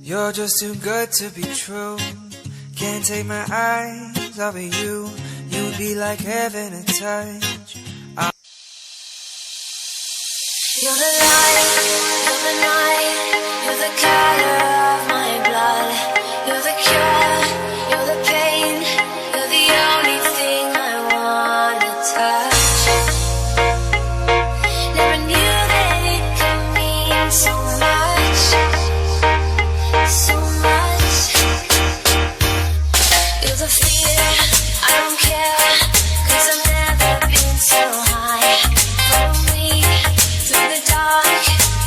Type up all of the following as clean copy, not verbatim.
You're just too good to be true. Can't take my eyes off of you. You'd be like heaven to touch. You're the light, you're the night, you're the color of my blood. You're the cure, you're the pain, you're the only thing I wanna touch. Never knew that it could mean so much, so much. You're the fear, I don't care, 'cause I've never been so high. Follow me through the dark,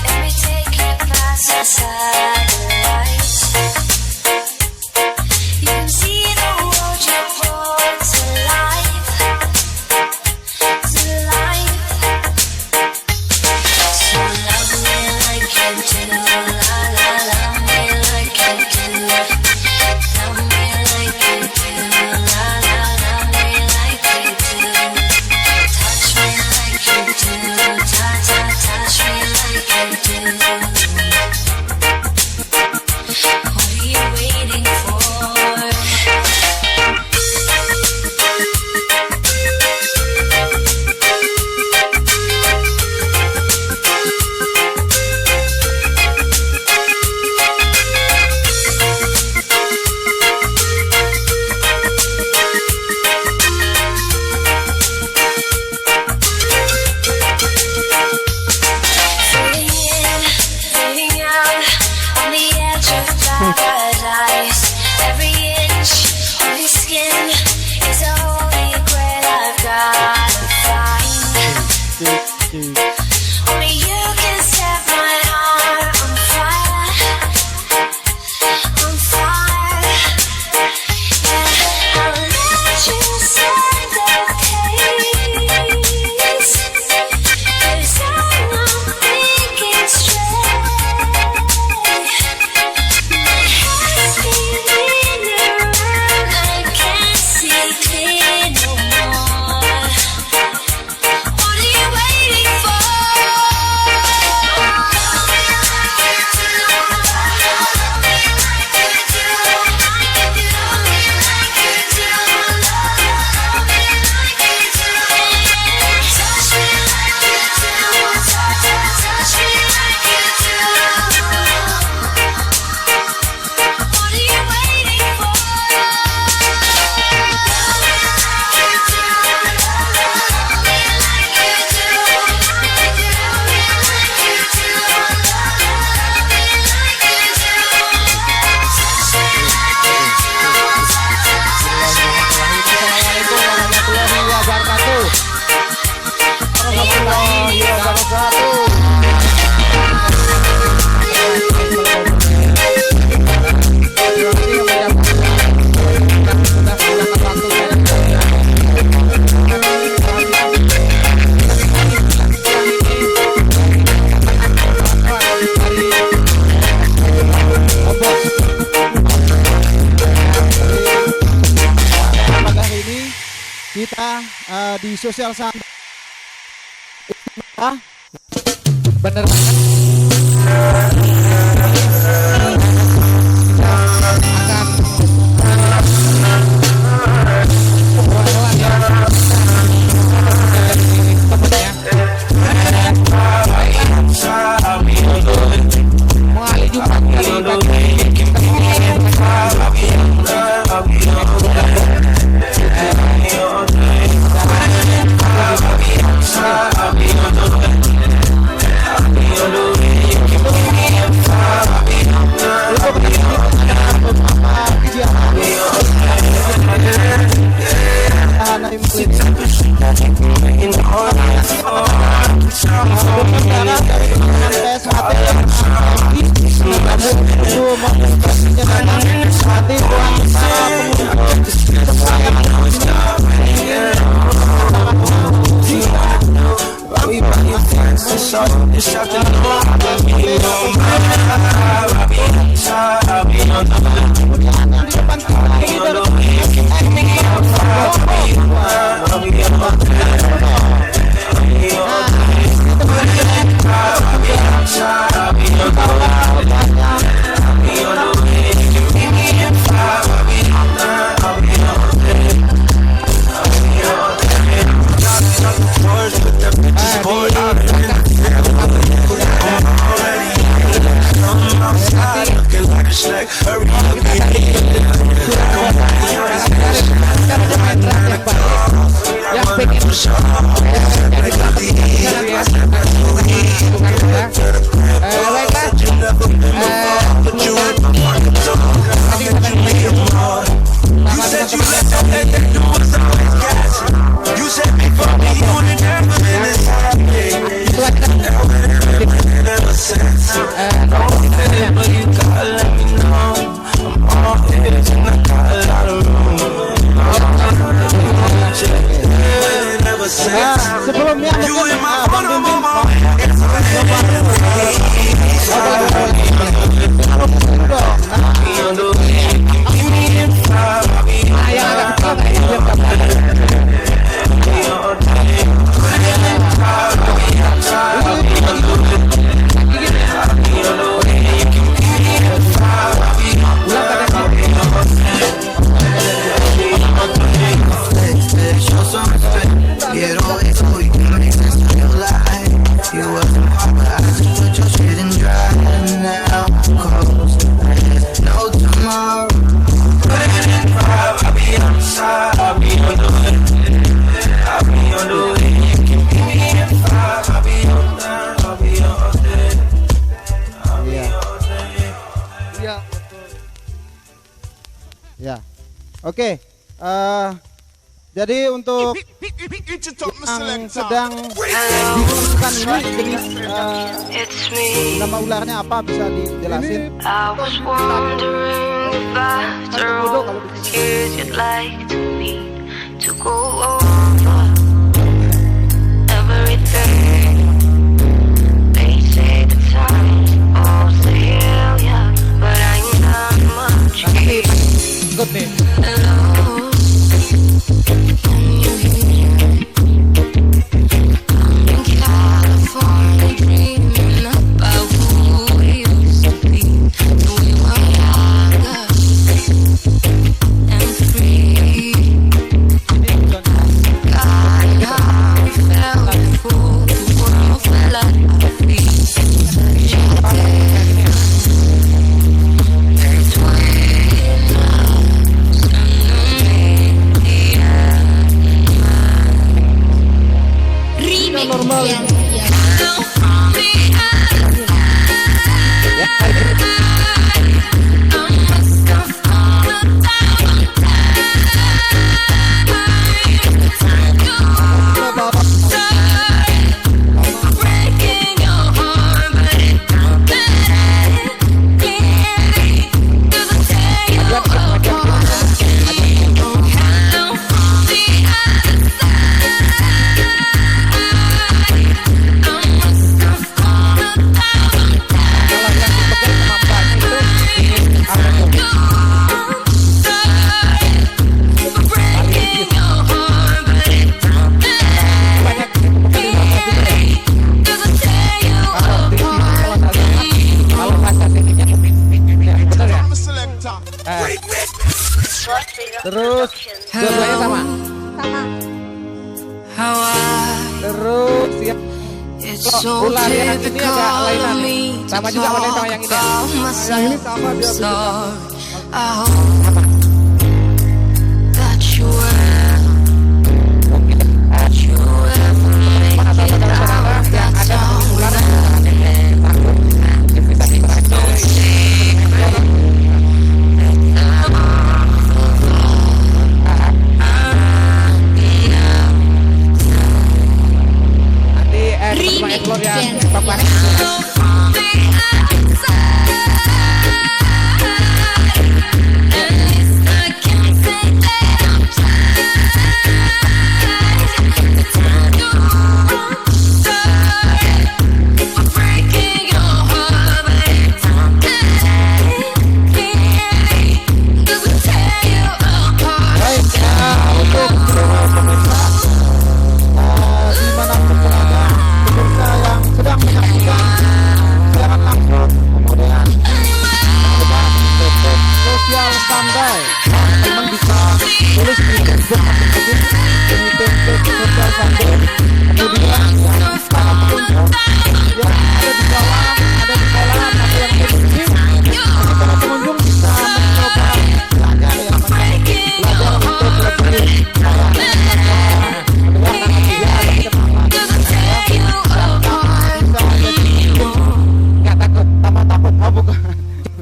let me take you past the satellites. You can see the world you brought to life, to life. So love me like you do, la la, love me like you do. Love me like you do, la la, love me like you do. Touch me like you do, ta ta, touch me like you do. What are you waiting for? Fading in, fading out, on the edge of paradise. Every inch of your skin is a holy grail I've gotta find. Only you can set my heart on fire, on fire. Yeah, I'll let you set the pace, 'cause I'm not thinking straight. My head's spinning around, I can't see clear no more. What are you waiting for? Kita di sosial sampai bener I'll be on the way. flashlight. Hurry up, yang pengen sebelumnya ya. Oke. Jadi untuk yang sedang dibingungkan ini jenis nama ularnya apa, bisa dijelasin? I was wondering if after all these years you'd like me to go over everything. They say the time's all to heal ya, but I ain't done much. ikut nih. Terus dua-duanya sama. Terus ya. Ular yang ini agak lainan nih. Sama juga model sama yang ini. Yang ini sama dia. Apa? Yang ada ular explore ya papan.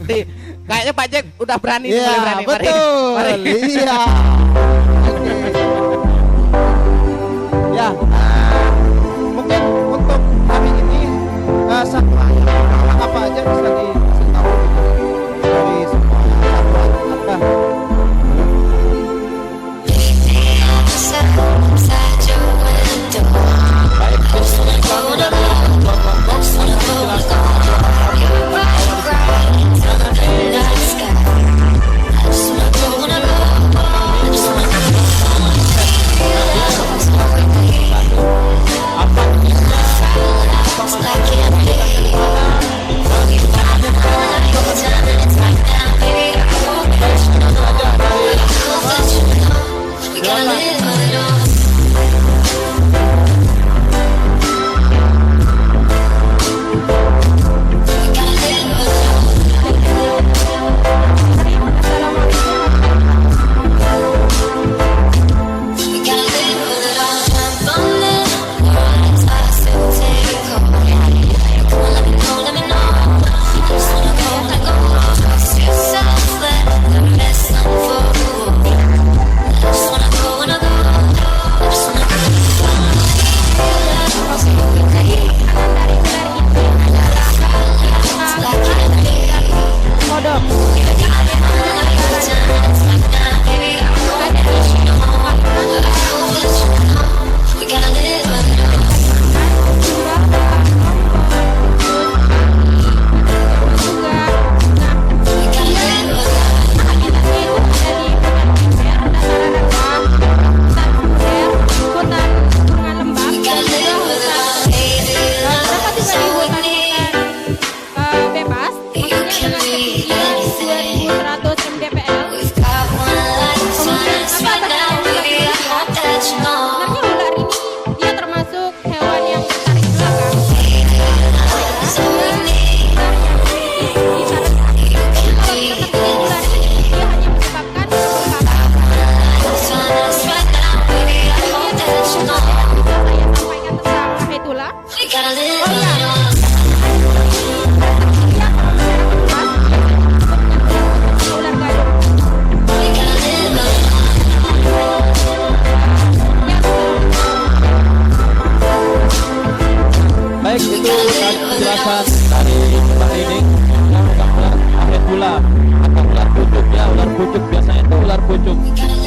Nanti kayaknya Pak Jack udah berani nih, Iya, mulai berani. betul. Mari. Iya. Oke. Ya, mungkin untuk hari ini satu apa aja bisa dikasih tahu dari semua apa?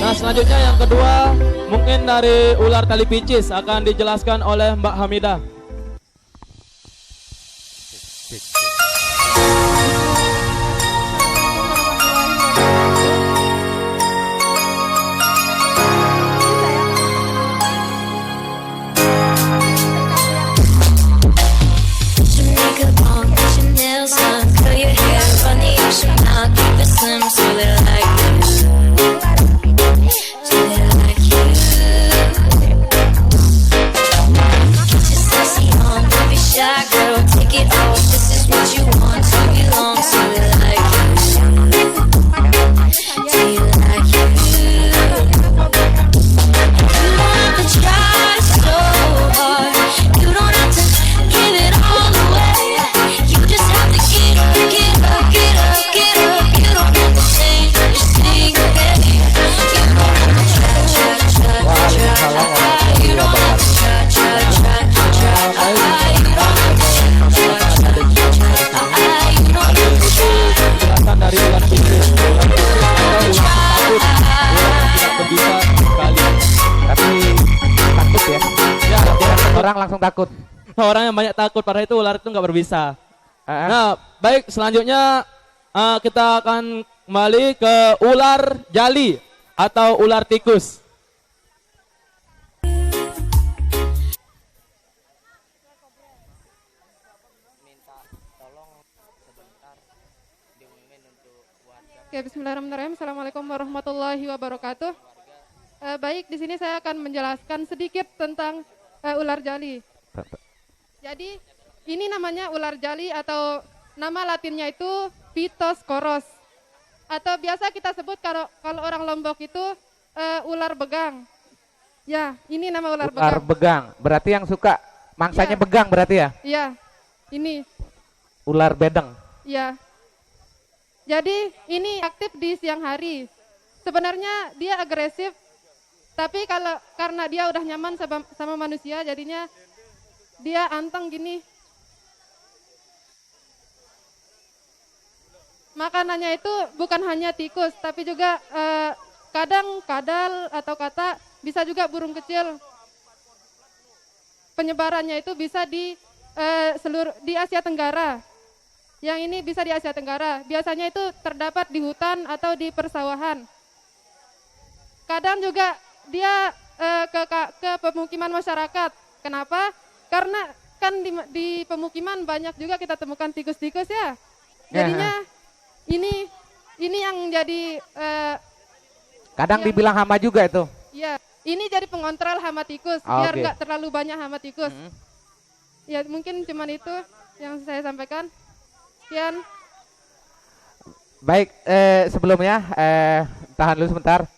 Selanjutnya yang kedua mungkin dari ular tali picis akan dijelaskan oleh Mbak Hamidah. Langsung takut. Orang yang banyak takut, padahal itu ular itu nggak berbisa. Nah, baik, selanjutnya kita akan kembali ke ular jali atau ular tikus. Oke, bismillahirrahmanirrahim. Assalamualaikum warahmatullahi wabarakatuh. Baik, di sini saya akan menjelaskan sedikit tentang ular jali. Jadi ini namanya ular jali atau nama latinnya itu Phytoscoros. Atau biasa kita sebut kalau orang Lombok itu ular begang. Ya, ini nama ular begang. Ular begang, berarti yang suka mangsanya Ya. begang berarti ya? Iya, ini. Ular bedeng. Iya. Jadi ini aktif di siang hari. Sebenarnya dia agresif, tapi karena dia udah nyaman sama manusia, jadinya dia anteng gini. Makanannya itu bukan hanya tikus, tapi juga kadang kadal atau kata, bisa juga burung kecil. Penyebarannya itu bisa di Asia Tenggara. Yang ini bisa di Asia Tenggara. Biasanya itu terdapat di hutan atau di persawahan. Kadang juga dia ke pemukiman masyarakat. Kenapa? Karena kan di pemukiman banyak juga kita temukan tikus-tikus ya. Jadinya ini yang jadi kadang dibilang hama juga itu. Ya, ini jadi pengontrol hama tikus biar nggak terlalu banyak hama tikus. Ya mungkin cuman itu yang saya sampaikan. Sekian. Baik, sebelumnya tahan dulu sebentar.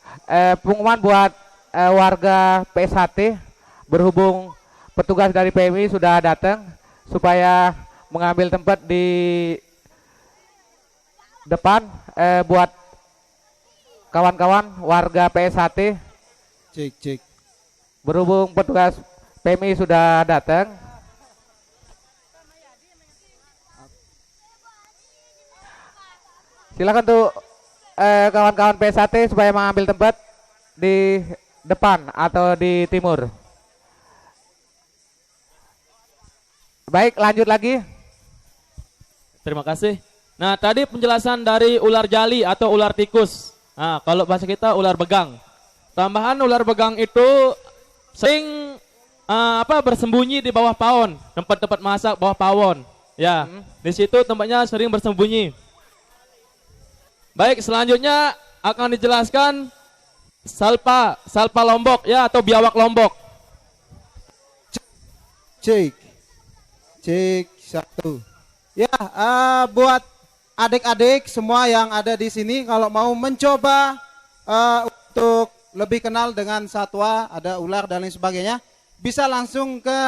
Pengumuman buat warga PS1, berhubung petugas dari PMI sudah datang supaya mengambil tempat di depan buat kawan-kawan warga PS1. Cek. Berhubung petugas PMI sudah datang. Silakan tuh kawan-kawan PS1 supaya mengambil tempat di depan atau di timur. Baik, lanjut lagi. Terima kasih. Nah, tadi penjelasan dari ular jali atau ular tikus. Nah, kalau bahasa kita ular begang. Tambahan ular begang itu sering bersembunyi di bawah pawon, tempat-tempat masak bawah pawon. Ya, di situ tempatnya sering bersembunyi. Baik, selanjutnya akan dijelaskan salpa Lombok ya atau biawak Lombok. Cek 1. Ya, buat adik-adik semua yang ada di sini kalau mau mencoba untuk lebih kenal dengan satwa, ada ular dan lain sebagainya, bisa langsung ke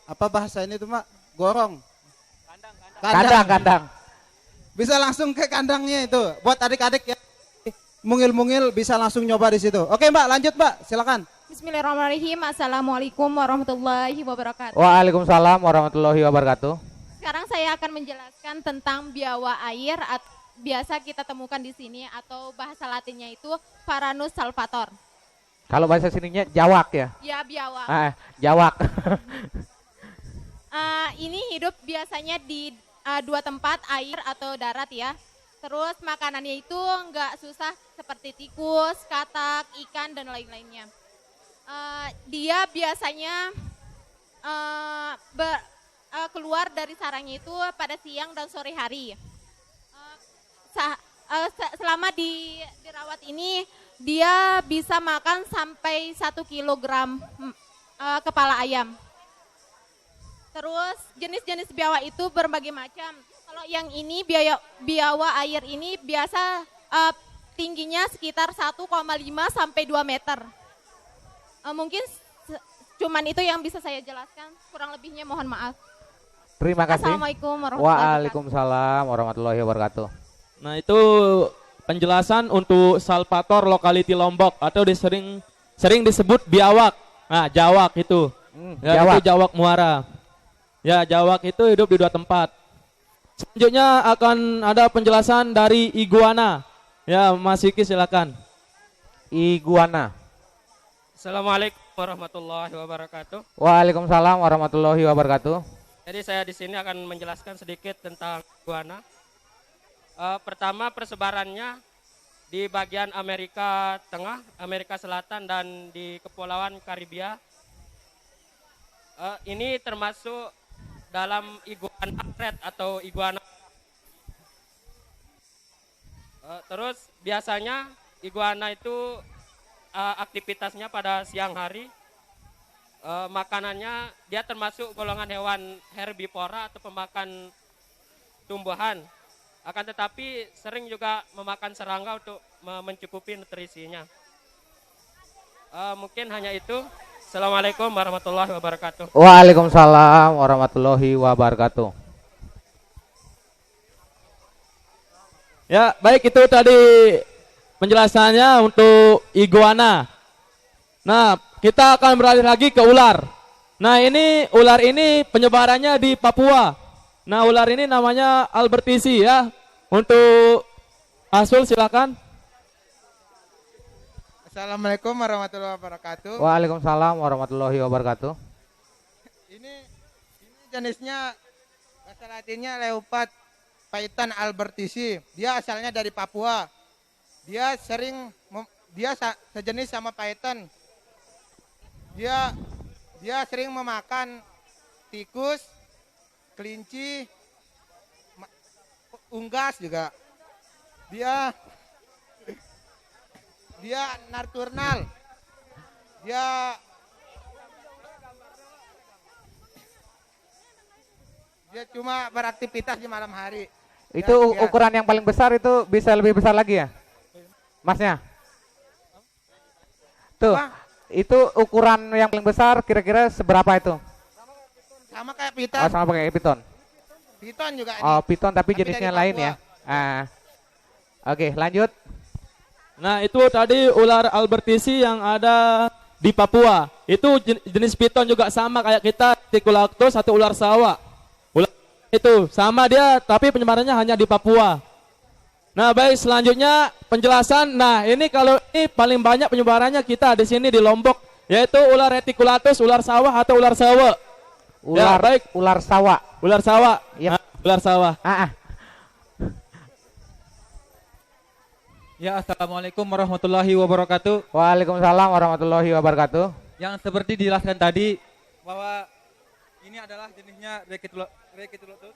apa bahasa ini tuh, Mak? Gorong. Kandang. Bisa langsung ke kandangnya itu. Buat adik-adik ya, mungil-mungil bisa langsung nyoba di situ. Oke, Mbak, lanjut, Mbak. Silakan. Bismillahirrahmanirrahim. Assalamualaikum warahmatullahi wabarakatuh. Waalaikumsalam warahmatullahi wabarakatuh. Sekarang saya akan menjelaskan tentang biawak air biasa kita temukan di sini atau bahasa latinnya itu Varanus salvator. Kalau bahasa sininya jawak ya? Ya, biawak. Jawak. Ini hidup biasanya di dua tempat, air atau darat ya. Terus makanannya itu nggak susah seperti tikus, katak, ikan dan lain-lainnya. Dia biasanya keluar dari sarangnya itu pada siang dan sore hari. Selama dirawat ini dia bisa makan sampai 1 kilogram kepala ayam. Terus jenis-jenis biawak itu berbagai macam. Kalau yang ini biawak air ini biasa tingginya sekitar 1,5 sampai 2 meter. Mungkin cuman itu yang bisa saya jelaskan, kurang lebihnya mohon maaf. Terima kasih. Assalamualaikum warahmatullahi wabarakatuh. Waalaikumsalam warahmatullahi wabarakatuh. Nah, itu penjelasan untuk salvator lokality Lombok atau sering disebut biawak. Nah, jawak itu. Jawak. Itu jawak muara. Ya, jawak itu hidup di 2 tempat. Selanjutnya akan ada penjelasan dari iguana. Ya, Mas Wiki silakan. Iguana. Assalamualaikum warahmatullahi wabarakatuh. Waalaikumsalam warahmatullahi wabarakatuh. Jadi saya di sini akan menjelaskan sedikit tentang iguana. Pertama, persebarannya di bagian Amerika Tengah, Amerika Selatan dan di Kepulauan Karibia. Ini termasuk dalam iguana red atau iguana. Terus biasanya iguana itu aktivitasnya pada siang hari. Makanannya dia termasuk golongan hewan herbivora atau pemakan tumbuhan. Akan tetapi sering juga memakan serangga untuk mencukupi nutrisinya. Mungkin hanya itu. Assalamualaikum warahmatullahi wabarakatuh. Waalaikumsalam warahmatullahi wabarakatuh. Ya, baik itu tadi penjelasannya untuk iguana. Nah, kita akan beralih lagi ke ular. Nah, ini ular ini penyebarannya di Papua. Nah, ular ini namanya Albertisi ya. Untuk Asul silakan. Assalamualaikum warahmatullahi wabarakatuh. Waalaikumsalam warahmatullahi wabarakatuh. Ini jenisnya bahasa Latinnya leopard python albertisi. Dia asalnya dari Papua. Dia sejenis sama python. Dia sering memakan tikus, kelinci, unggas juga. Dia nocturnal. Dia cuma beraktivitas di malam hari. Itu ukuran yang paling besar itu bisa lebih besar lagi ya? Masnya? Tuh, itu ukuran yang paling besar kira-kira seberapa itu? Sama kayak piton. Oh, sama pakai piton. Piton juga ini. Oh, piton tapi Tapi jenisnya dari lain Papua. ya. Oke, lanjut. Nah, itu tadi ular Albertisi yang ada di Papua. Itu jenis piton juga sama kayak kita, Ticulactus atau ular sawah. Ular itu sama dia, tapi penyebarannya hanya di Papua. Nah, baik selanjutnya penjelasan. Nah, ini kalau ini paling banyak penyebarannya kita di sini di Lombok, yaitu ular reticulatus, ular sawah atau ular sawa. Ular, ya, baik. Ular sawah. Ular sawah. Yep. Nah, ular sawah. Ya, assalamualaikum warahmatullahi wabarakatuh. Waalaikumsalam warahmatullahi wabarakatuh. Yang seperti dijelaskan tadi bahwa ini adalah jenisnya Reticulatus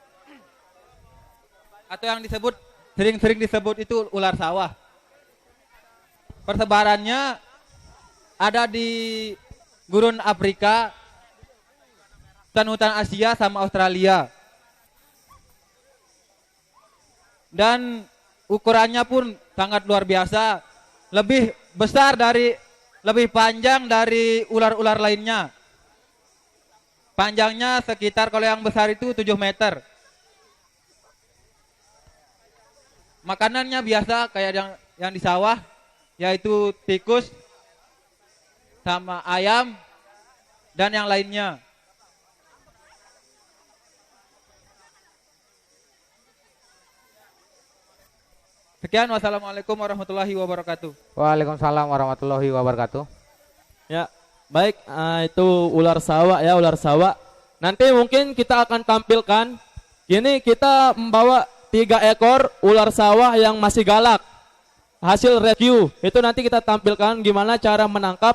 atau yang disebut sering disebut itu ular sawah. Persebarannya ada di gurun Afrika, hutan Asia sama Australia. Dan ukurannya pun sangat luar biasa, lebih panjang dari ular-ular lainnya. Panjangnya sekitar kalau yang besar itu 7 meter. Makanannya biasa kayak yang di sawah, yaitu tikus sama ayam dan yang lainnya. Sekian, wassalamualaikum warahmatullahi wabarakatuh. Waalaikumsalam warahmatullahi wabarakatuh. Ya, baik, itu ular sawah ya, ular sawah. Nanti mungkin kita akan tampilkan. Ini kita membawa 3 ekor ular sawah yang masih galak. Hasil review, itu nanti kita tampilkan gimana cara menangkap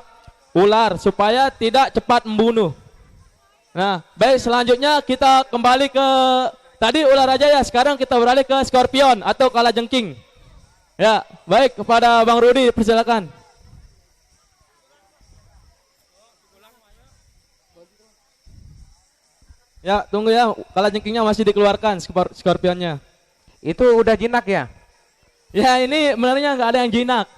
ular supaya tidak cepat membunuh. Nah, baik selanjutnya kita kembali ke tadi ular aja ya, sekarang kita beralih ke skorpion atau kalajengking. Ya, baik kepada Bang Rudi, persilakan. Ya, tunggu ya, kalajengkingnya masih dikeluarkan skorpionnya. Itu udah jinak ya? Ya, ini sebenarnya nggak ada yang jinak.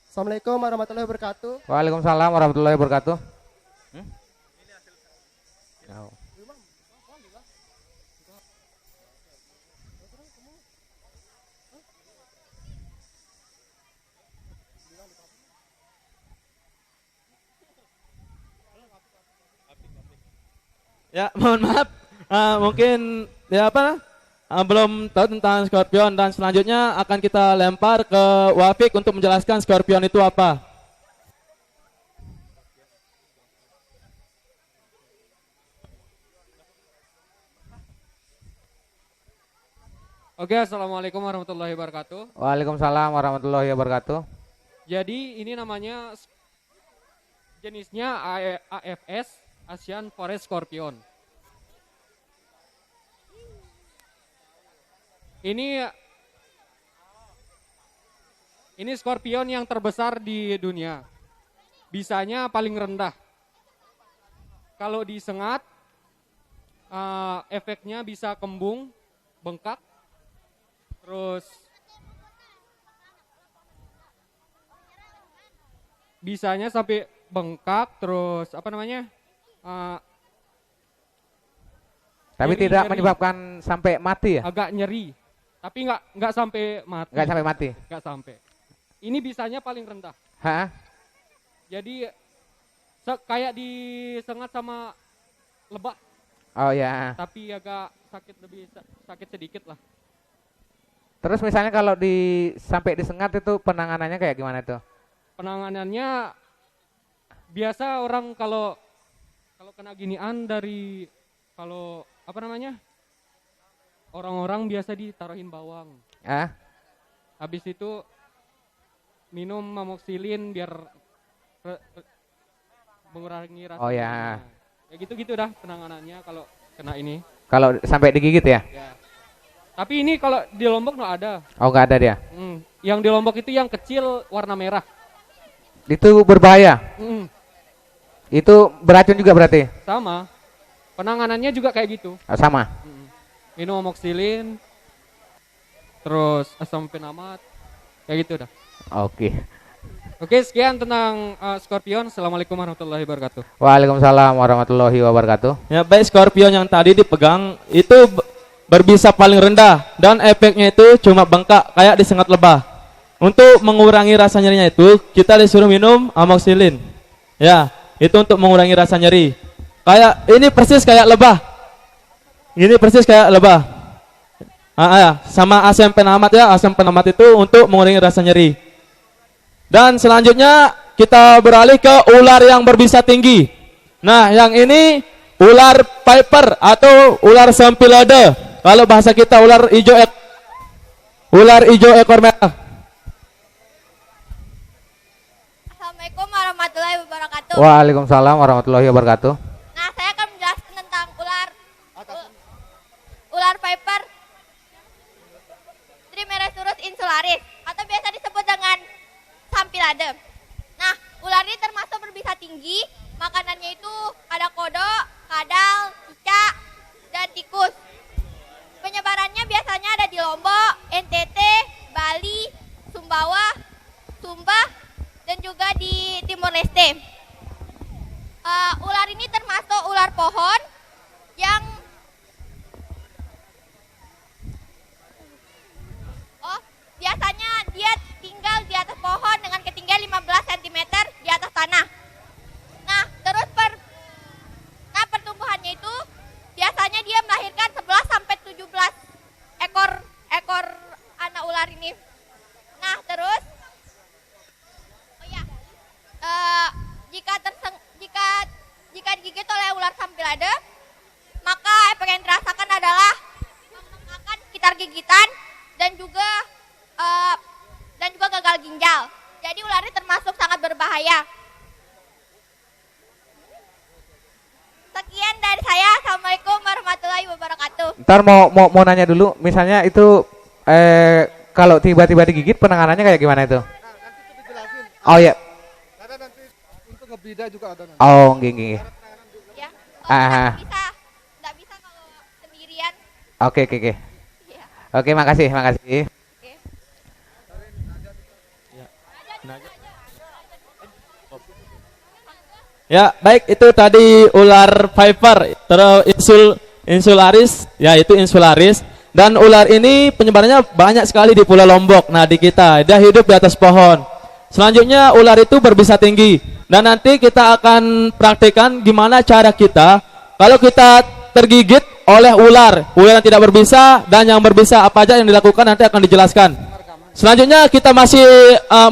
Assalamualaikum warahmatullahi wabarakatuh. Waalaikumsalam warahmatullahi wabarakatuh. Ya, mohon maaf, mungkin ya apa? Belum tahu tentang skorpion dan selanjutnya akan kita lempar ke Wafik untuk menjelaskan skorpion itu apa. Oke, assalamualaikum warahmatullahi wabarakatuh. Waalaikumsalam warahmatullahi wabarakatuh. Jadi ini namanya jenisnya AFS, Asian Forest Scorpion. Ini skorpion yang terbesar di dunia. Bisanya paling rendah. Kalau disengat, efeknya bisa kembung, bengkak, terus bisanya sampai bengkak, terus apa namanya? Tapi nyeri, tidak nyeri. menyebabkan sampai mati ya? Agak nyeri, tapi nggak sampai mati. Nggak sampai mati? Nggak sampai. Ini bisanya paling rendah. Hah? Jadi kayak disengat sama lebah. Oh ya. Tapi agak lebih sakit sedikit lah. Terus misalnya kalau sampai disengat itu penanganannya kayak gimana tuh? Penanganannya biasa orang kalau kena ginian dari orang-orang biasa ditaruhin bawang. Habis itu minum amoxicillin biar mengurangi rasa. Oh ya. Ya gitu-gitu dah penanganannya kalau kena ini. Kalau sampai digigit ya? Ya. Tapi ini kalau di Lombok nggak ada. Oh nggak ada dia? Yang di Lombok itu yang kecil warna merah. Itu berbahaya? Itu beracun juga berarti? Sama. Penanganannya juga kayak gitu. Sama? Minum amoxicillin, terus asam penamat, kayak gitu dah. Oke. Oke, sekian tentang Scorpion. Assalamualaikum warahmatullahi wabarakatuh. Waalaikumsalam warahmatullahi wabarakatuh. Ya baik, Scorpion yang tadi dipegang itu berbisa paling rendah dan efeknya itu cuma bengkak kayak disengat lebah. Untuk mengurangi rasa nyerinya itu kita disuruh minum amoxicillin. Ya, itu untuk mengurangi rasa nyeri. Kayak ini persis kayak lebah. Ini persis kayak lebah. Ya, sama asam penamat ya, asam penamat itu untuk mengurangi rasa nyeri. Dan selanjutnya kita beralih ke ular yang berbisa tinggi. Nah, yang ini ular viper atau ular sempilade. Kalau bahasa kita ular hijau ekor merah. Assalamualaikum warahmatullahi wabarakatuh. Waalaikumsalam warahmatullahi wabarakatuh. Nah, saya akan menjelaskan tentang ular viper Trimeresurus insularis atau biasa disebut dengan sampilade. Nah, ular ini termasuk berbisa tinggi. Makanannya itu ada kodok, kadal, cicak, dan tikus. Penyebarannya biasanya ada di Lombok, NTT, Bali, Sumbawa, Sumba, dan juga di Timor Leste. Ular ini termasuk ular pohon yang biasanya dia tinggal di atas pohon dengan ketinggian 15 cm di atas tanah. Nah, terus pertumbuhannya itu biasanya dia melahirkan 11 sampai 17 ekor anak ular ini. Nah, terus jika digigit oleh ular sampilade, maka efek yang dirasakan adalah membengkakkan sekitar gigitan dan juga gagal ginjal. Jadi ular ini termasuk sangat berbahaya. Sekian dari saya. Assalamualaikum warahmatullahi wabarakatuh. Ntar mau nanya dulu, misalnya itu kalau tiba-tiba digigit penanganannya kayak gimana itu? Oh ya. Karena nanti untuk ngebida juga ada nanti. Oh, nggih. Ya. Nggak bisa kalau sendirian. Oke. Ya. Oke, makasih. Ya, baik, itu tadi ular viper, terus insularis, ya itu insularis. Dan ular ini penyebarannya banyak sekali di Pulau Lombok. Nah, di kita dia hidup di atas pohon. Selanjutnya ular itu berbisa tinggi. Dan nanti kita akan praktekkan gimana cara kita kalau kita tergigit oleh ular yang tidak berbisa dan yang berbisa, apa aja yang dilakukan nanti akan dijelaskan. Selanjutnya kita masih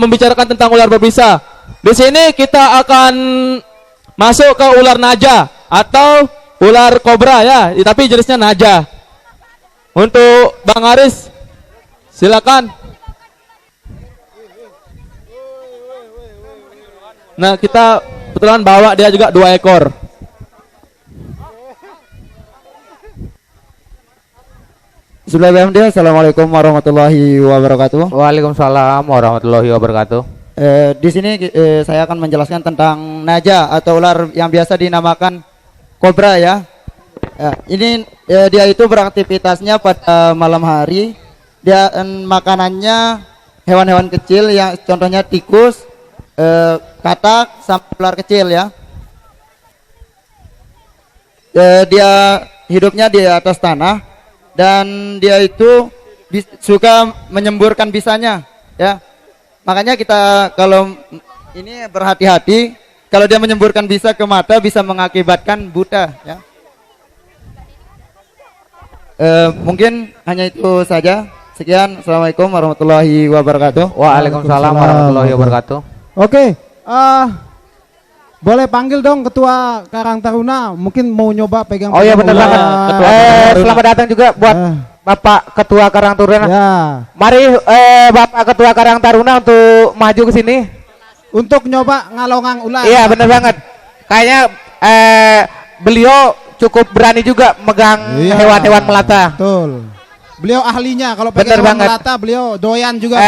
membicarakan tentang ular berbisa. Di sini kita akan masuk ke ular naja atau ular kobra ya, tapi jenisnya naja. Untuk Bang Aris, silakan. Nah, kita kebetulan bawa dia juga 2 ekor. Assalamualaikum warahmatullahi wabarakatuh. Waalaikumsalam warahmatullahi wabarakatuh. Di sini saya akan menjelaskan tentang naja atau ular yang biasa dinamakan kobra ya. Ini dia itu beraktivitasnya pada malam hari. Dia makanannya hewan-hewan kecil yang contohnya tikus, katak, sampai ular kecil ya. dia hidupnya di atas tanah dan dia itu suka menyemburkan bisanya, ya. Makanya kita kalau ini berhati-hati, kalau dia menyemburkan bisa ke mata bisa mengakibatkan buta, ya. Mungkin hanya itu saja. Sekian, assalamualaikum warahmatullahi wabarakatuh. Waalaikumsalam warahmatullahi wabarakatuh. Oke, boleh panggil dong Ketua Karang Taruna, mungkin mau nyoba pegang. Oh iya benar banget. Selamat datang juga buat Bapak Ketua Karang Taruna. Ya. Mari Bapak Ketua Karang Taruna untuk maju ke sini. Untuk nyoba ngalongang ular. Iya benar banget. Kayaknya beliau cukup berani juga megang hewan-hewan melata. Betul. Beliau ahlinya kalau pegang hewan melata, beliau doyan juga.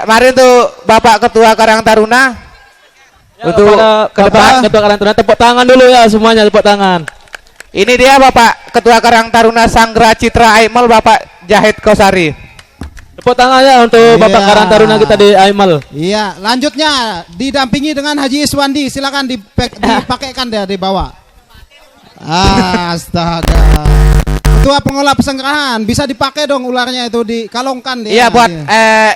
Mari untuk Bapak Ketua Karang Taruna. Ya, untuk ke depan Ketua Karang Taruna, tepuk tangan dulu ya semuanya, tepuk tangan. Ini dia Bapak Ketua Karang Taruna Sanggra Citra Aimal, Bapak Jahid Kosari. Tepuk tangan ya untuk Bapak Karang Taruna kita di Aimal. Iya, lanjutnya didampingi dengan Haji Iswandi, silakan dipakaikan dia di bawah. Astaga. Ketua pengolah pesenggrahan, bisa dipakai dong ularnya itu dikalongkan dia. Iya buat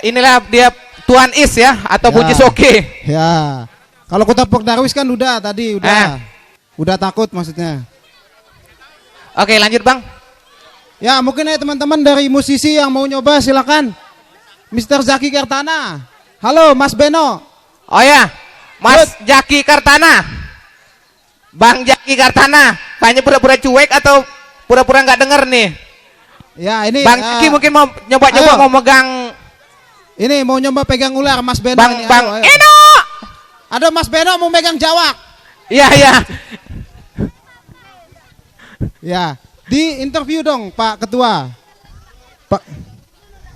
inilah dia Tuan Is ya atau Puji Soke. Ya. Kalau Kota Pok Darwis kan udah tadi udah takut maksudnya. Oke, lanjut Bang. Ya, mungkin teman-teman dari musisi yang mau nyoba silakan. Mr. Zaki Kartana. Halo Mas Beno. Oh ya, Mas Jaki Kartana. Bang Jaki Kartana, kayaknya pura-pura cuek atau pura-pura nggak denger nih. Ya ini Bang Jaki mungkin mau nyoba-nyoba mau megang. Ini mau nyoba pegang ular Mas Beno. Bang ini. Bang Ayo. Eno. Ada Mas Beno mau megang jawak. Iya iya. Ya, di interview dong Pak Ketua.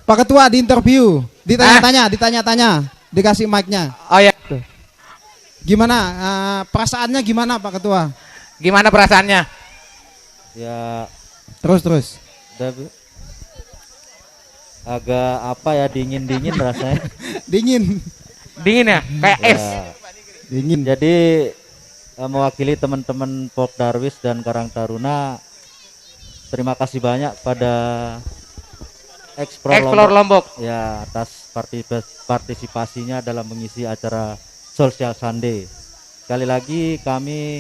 Pak Ketua di interview, ditanya-tanya, dikasih mic-nya. Oh ya. Gimana perasaannya gimana Pak Ketua? Gimana perasaannya? Ya terus agak apa ya, dingin rasanya. dingin ya kayak es dingin. Jadi mewakili teman-teman Pok Darwis dan Karang Taruna, terima kasih banyak pada Explore Lombok ya atas partisipasinya dalam mengisi acara Social Sunday. Sekali lagi kami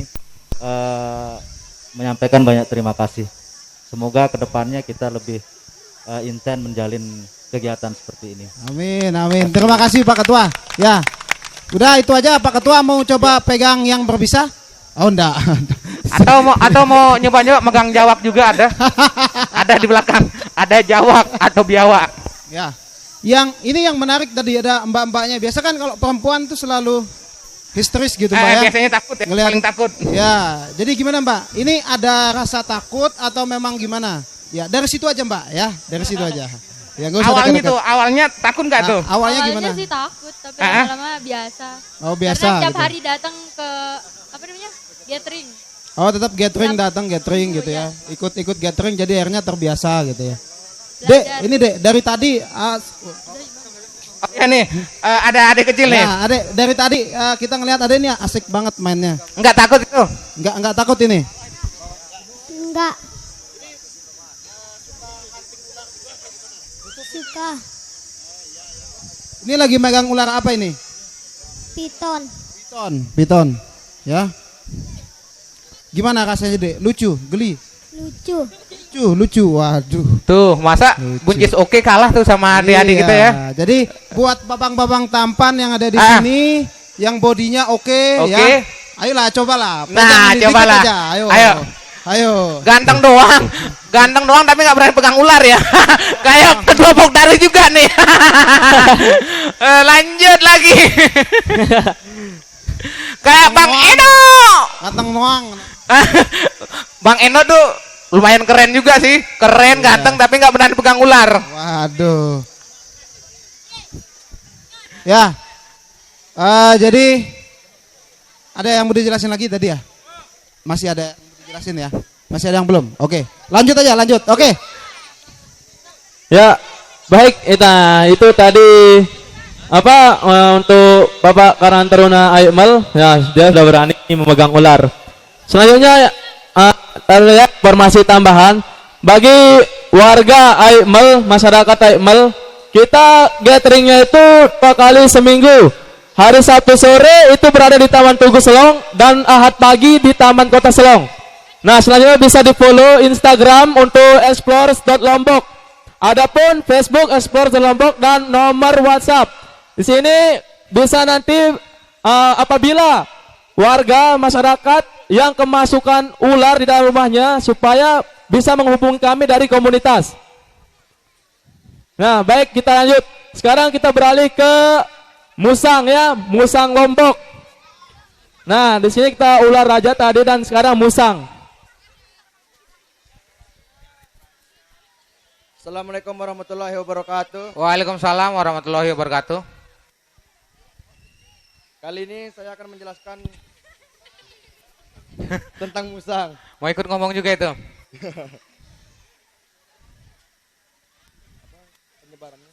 menyampaikan banyak terima kasih. Semoga kedepannya kita lebih intens menjalin kegiatan seperti ini. Amin, amin. Terima kasih Pak Ketua. Ya, udah itu aja Pak Ketua. Mau coba pegang yang berbisa? Oh enggak. Atau mau nyoba-nyoba megang jawak juga ada. Ada di belakang. Ada jawak atau biawak. Ya. Yang menarik tadi ada mbak-mbaknya. Biasa kan kalau perempuan tuh selalu histeris gitu Mbak ya. Biasanya takut ya, paling takut. Ya, jadi gimana Mbak? Ini ada rasa takut atau memang gimana? Ya, dari situ aja Mbak ya, dari situ aja. Ya, gak usah awalnya deket-deket. Awalnya takut nggak tuh? Awalnya gimana? Sih takut, tapi lama-lama biasa. Oh biasa. Karena tiap gitu. hari datang ke apa namanya gathering. Oh tetap gathering gitu ya. Ikut gathering jadi akhirnya terbiasa gitu ya. Ini Dek, dari tadi ya nih, ada adik kecil nih. Nah, Adek, dari tadi kita ngelihat ada ini asik banget mainnya. Enggak takut itu? Enggak takut ini. Enggak. Suka. Ini lagi megang ular apa ini? Piton. Piton. Ya. Gimana rasanya Dek? Lucu, geli? Lucu. Waduh. Tuh, masa Buncis Oke kalah tuh sama adik-adik kita ya. Jadi buat babang-babang tampan yang ada di sini, yang bodinya oke. Ya. Ayolah cobalah. Nah, cobalah. Aja. Ayo. Ganteng doang tapi nggak berani pegang ular ya. Kayak Ketua Pok Darwis juga nih. Lanjut lagi. Kayak Bang Eno. Ganteng doang. Bang Eno tuh lumayan keren juga sih. Keren, ganteng tapi nggak berani pegang ular. Waduh. Ya. Jadi ada yang mau dijelasin lagi tadi ya? Masih ada yang mau dijelasin ya? Masih ada yang belum? Oke. Lanjut aja, lanjut. Oke. Ya, baik itu tadi untuk Bapak Karang Taruna Aimal ya, dia sudah berani memegang ular. Selanjutnya lalu ya, informasi tambahan bagi warga Aimel, masyarakat Aimel, kita gatheringnya itu 2 kali seminggu. Hari Sabtu sore itu berada di Taman Tugu Selong dan Ahad pagi di Taman Kota Selong. Nah, selanjutnya bisa di follow Instagram untuk explorers.lombok. Adapun Facebook explorers.lombok dan nomor WhatsApp. Di sini bisa nanti apabila warga masyarakat yang kemasukan ular di dalam rumahnya supaya bisa menghubungi kami dari komunitas. Nah, baik, kita lanjut. Sekarang kita beralih ke musang ya, musang Lombok. Nah, di sini kita ular raja tadi dan sekarang musang. Assalamualaikum warahmatullahi wabarakatuh. Waalaikumsalam warahmatullahi wabarakatuh. Kali ini saya akan menjelaskan tentang musang. Mau ikut ngomong juga itu? Penyebarannya.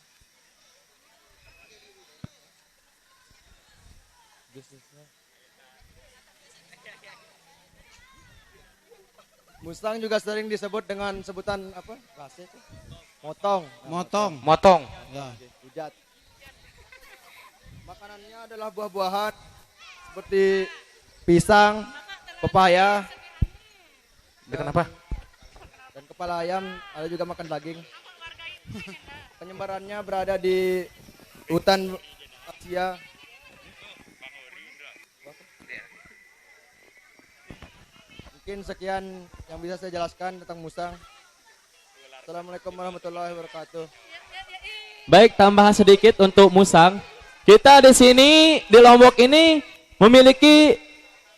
Musang juga sering disebut dengan sebutan apa? Rase itu? Motong. Motong. Ya. Hujat. Makanannya adalah buah-buahan seperti pisang, pepaya. Kenapa? Dan kepala ayam, ada juga makan daging. Penyebarannya berada di hutan Asia. Mungkin sekian yang bisa saya jelaskan tentang musang. Assalamualaikum warahmatullahi wabarakatuh. Baik, tambahan sedikit untuk musang. Kita di sini di Lombok ini memiliki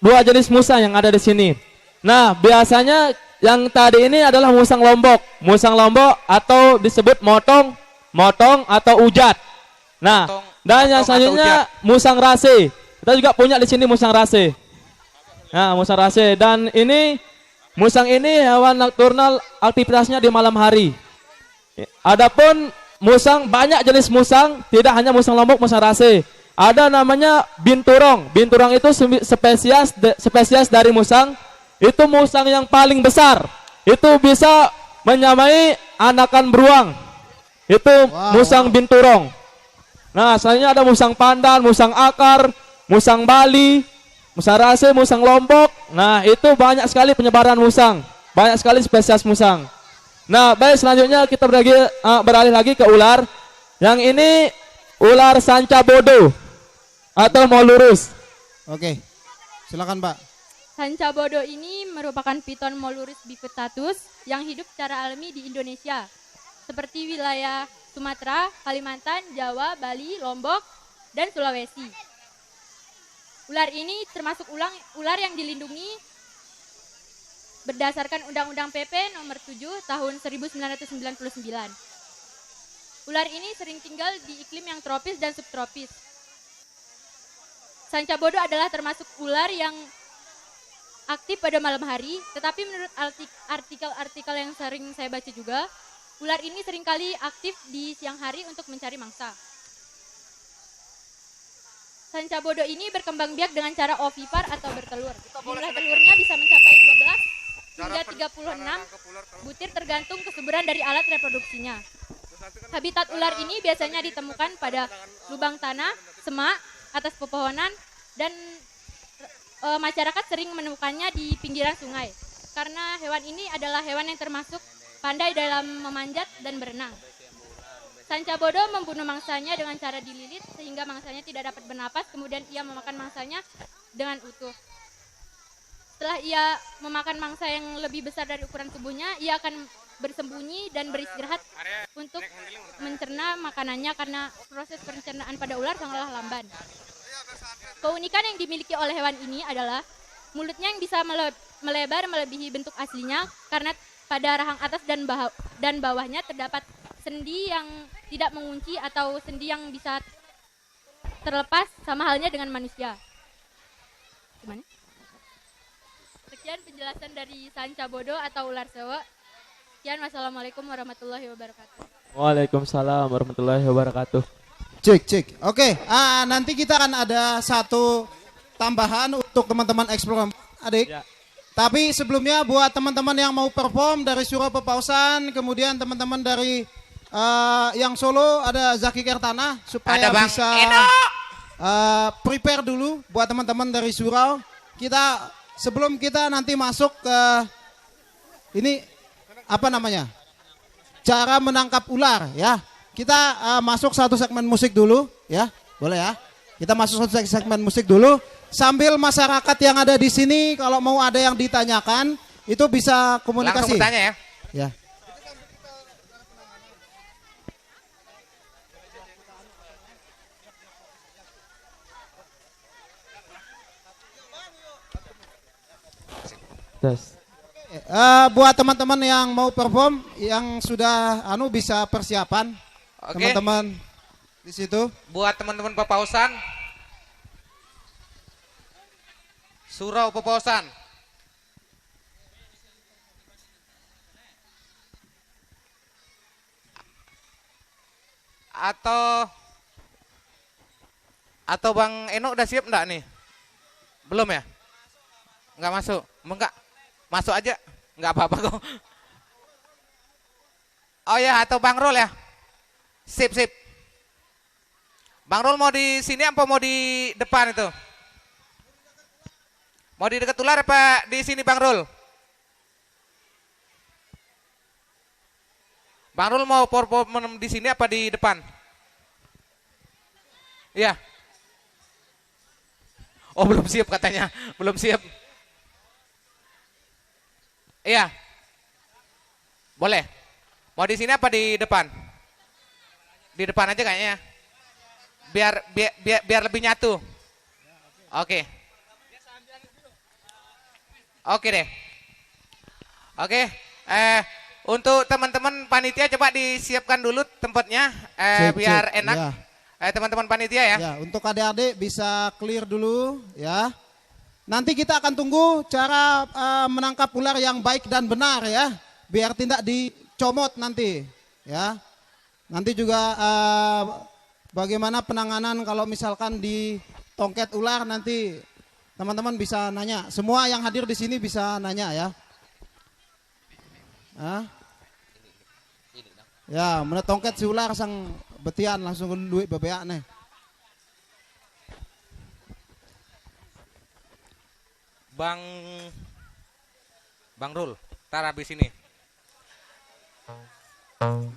2 jenis musang yang ada di sini. Nah, biasanya yang tadi ini adalah musang Lombok. Musang Lombok atau disebut motong atau ujat. Nah, dan yang selanjutnya musang rase. Kita juga punya di sini musang rase. Nah, musang rase, dan ini musang ini hewan nokturnal, aktivitasnya di malam hari. Adapun musang, banyak jenis musang, tidak hanya musang Lombok, musang rase. Ada namanya binturong. Binturong itu spesies dari musang. Itu musang yang paling besar. Itu bisa menyamai anakan beruang. Itu musang binturong. Nah, selanjutnya ada musang pandan, musang akar, musang Bali, musang rase, musang Lombok. Nah, itu banyak sekali penyebaran musang. Banyak sekali spesies musang. Nah, baik, selanjutnya kita beralih lagi ke ular. Yang ini ular sanca bodo atau molurus. Oke, silakan Pak. Sanca bodo ini merupakan piton Molurus bifurcatus yang hidup secara alami di Indonesia, seperti wilayah Sumatera, Kalimantan, Jawa, Bali, Lombok, dan Sulawesi. Ular ini termasuk ular yang dilindungi berdasarkan Undang-Undang PP nomor 7 tahun 1999. Ular ini sering tinggal di iklim yang tropis dan subtropis. Sanca bodo adalah termasuk ular yang aktif pada malam hari, tetapi menurut artikel-artikel yang sering saya baca juga, ular ini seringkali aktif di siang hari untuk mencari mangsa. Sanca bodo ini berkembang biak dengan cara ovipar atau bertelur. Jumlah telurnya bisa mencapai 12 hingga 36 butir tergantung kesuburan dari alat reproduksinya. Habitat ular ini biasanya ditemukan pada lubang tanah, semak, atas pepohonan, dan masyarakat sering menemukannya di pinggiran sungai. Karena hewan ini adalah hewan yang termasuk pandai dalam memanjat dan berenang. Sanca bodo membunuh mangsanya dengan cara dililit sehingga mangsanya tidak dapat bernapas, kemudian ia memakan mangsanya dengan utuh. Setelah ia memakan mangsa yang lebih besar dari ukuran tubuhnya, ia akan bersembunyi dan beristirahat untuk mencerna makanannya karena proses pencernaan pada ular sangatlah lamban. Keunikan yang dimiliki oleh hewan ini adalah mulutnya yang bisa melebar melebihi bentuk aslinya karena pada rahang atas dan bawahnya terdapat sendi yang tidak mengunci atau sendi yang bisa terlepas sama halnya dengan manusia. Gimana? Sekian penjelasan dari sanca bodo atau ular sewa. Sekian, wassalamualaikum warahmatullahi wabarakatuh. Waalaikumsalam warahmatullahi wabarakatuh. Cek. Oke, nanti kita akan ada satu tambahan untuk teman-teman eksplor adik. Ya. Tapi sebelumnya buat teman-teman yang mau perform dari Surau Pepausan, kemudian teman-teman dari yang Solo ada Zaki Kertana supaya Ada Bang bisa prepare dulu buat teman-teman dari Surau. Sebelum kita nanti masuk ke ini apa namanya? Cara menangkap ular ya. Kita masuk satu segmen musik dulu ya. Boleh ya? Kita masuk satu segmen musik dulu. Sambil masyarakat yang ada di sini kalau mau ada yang ditanyakan itu bisa komunikasi. Langsung bertanya ya. Ya. Buat teman-teman yang mau perform yang sudah bisa persiapan. Oke. Teman-teman di situ. Buat teman-teman Pepausan, Surau Pepausan. Atau Bang Eno udah siap enggak nih? Belum ya? Enggak masuk. Enggak. Masuk aja. Enggak apa-apa kok. Oh ya, atau Bang Rol ya? Sip. Bang Rol mau di sini apa mau di depan itu? Mau di dekat ular apa di sini Bang Rul? Bang Rul mau perform di sini apa di depan? Iya. Oh belum siap katanya, belum siap. Iya. Boleh. Mau di sini apa di depan? Di depan aja kayaknya. Biar lebih nyatu. Oke. Oke deh. Oke. Untuk teman-teman panitia coba disiapkan dulu tempatnya biar enak. Ya. Teman-teman panitia ya. Ya, untuk adik-adik bisa clear dulu ya. Nanti kita akan tunggu cara menangkap ular yang baik dan benar ya. Biar tidak dicomot nanti ya. Nanti juga bagaimana penanganan kalau misalkan di tongket ular nanti teman-teman bisa nanya. Semua yang hadir di sini bisa nanya ya. Ya, mana tongket si ular sang betian langsung duit bebeak nih. Bang Rul, ntar habis ini.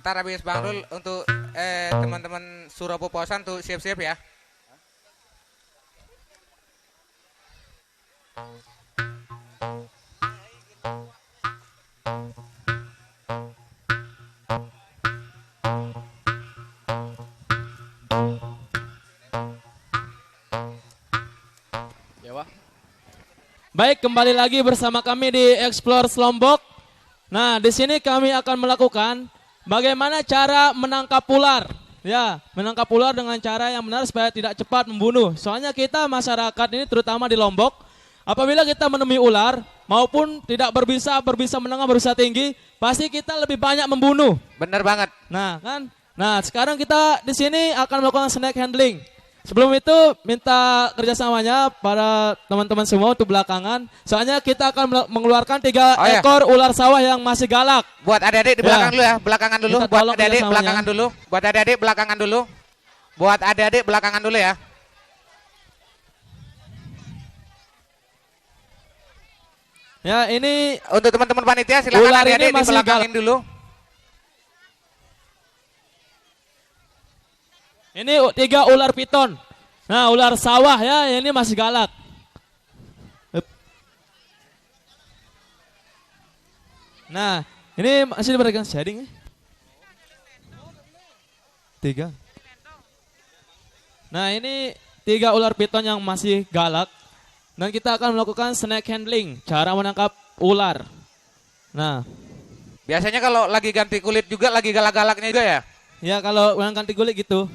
Ntar habis Bang Rul untuk teman-teman Surau Pepausan tuh siap-siap ya. Baik, kembali lagi bersama kami di Explore Lombok. Nah, di sini kami akan melakukan bagaimana cara menangkap ular. Ya, menangkap ular dengan cara yang benar supaya tidak cepat membunuh. Soalnya kita masyarakat ini terutama di Lombok, apabila kita menemui ular maupun tidak berbisa menengah, berbisa tinggi, pasti kita lebih banyak membunuh. Bener banget. Nah, kan? Nah, sekarang kita di sini akan melakukan snake handling. Sebelum itu minta kerjasamanya para teman-teman semua untuk belakangan. Soalnya kita akan mengeluarkan 3 ekor ular sawah yang masih galak. Buat adik-adik di belakang dulu ya, belakangan dulu. Minta Buat tolong adik-adik kerjasamanya. belakangan dulu. Buat adik-adik belakangan dulu. Buat adik-adik belakangan dulu ya. Ya, ini untuk teman-teman panitia silakan ular ini adik-adik masih dibelakangin dulu. Ini 3 ular piton. Nah, ular sawah ya, ini masih galak. Nah, ini masih diberikan shading. 3. Nah, ini 3 ular piton yang masih galak. Dan kita akan melakukan snake handling, cara menangkap ular. Nah, biasanya kalau lagi ganti kulit juga lagi galak-galaknya juga ya? Ya, kalau yang ganti kulit gitu.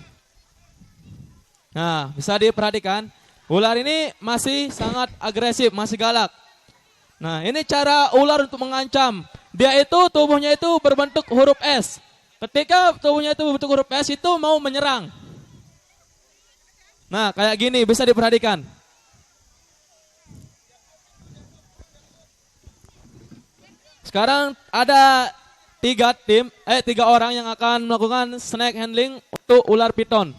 Nah, bisa diperhatikan, ular ini masih sangat agresif, masih galak. Nah, ini cara ular untuk mengancam. Dia itu, tubuhnya itu berbentuk huruf S. Ketika tubuhnya itu berbentuk huruf S itu mau menyerang. Nah, kayak gini, bisa diperhatikan. Sekarang ada tiga orang yang akan melakukan snake handling untuk ular piton.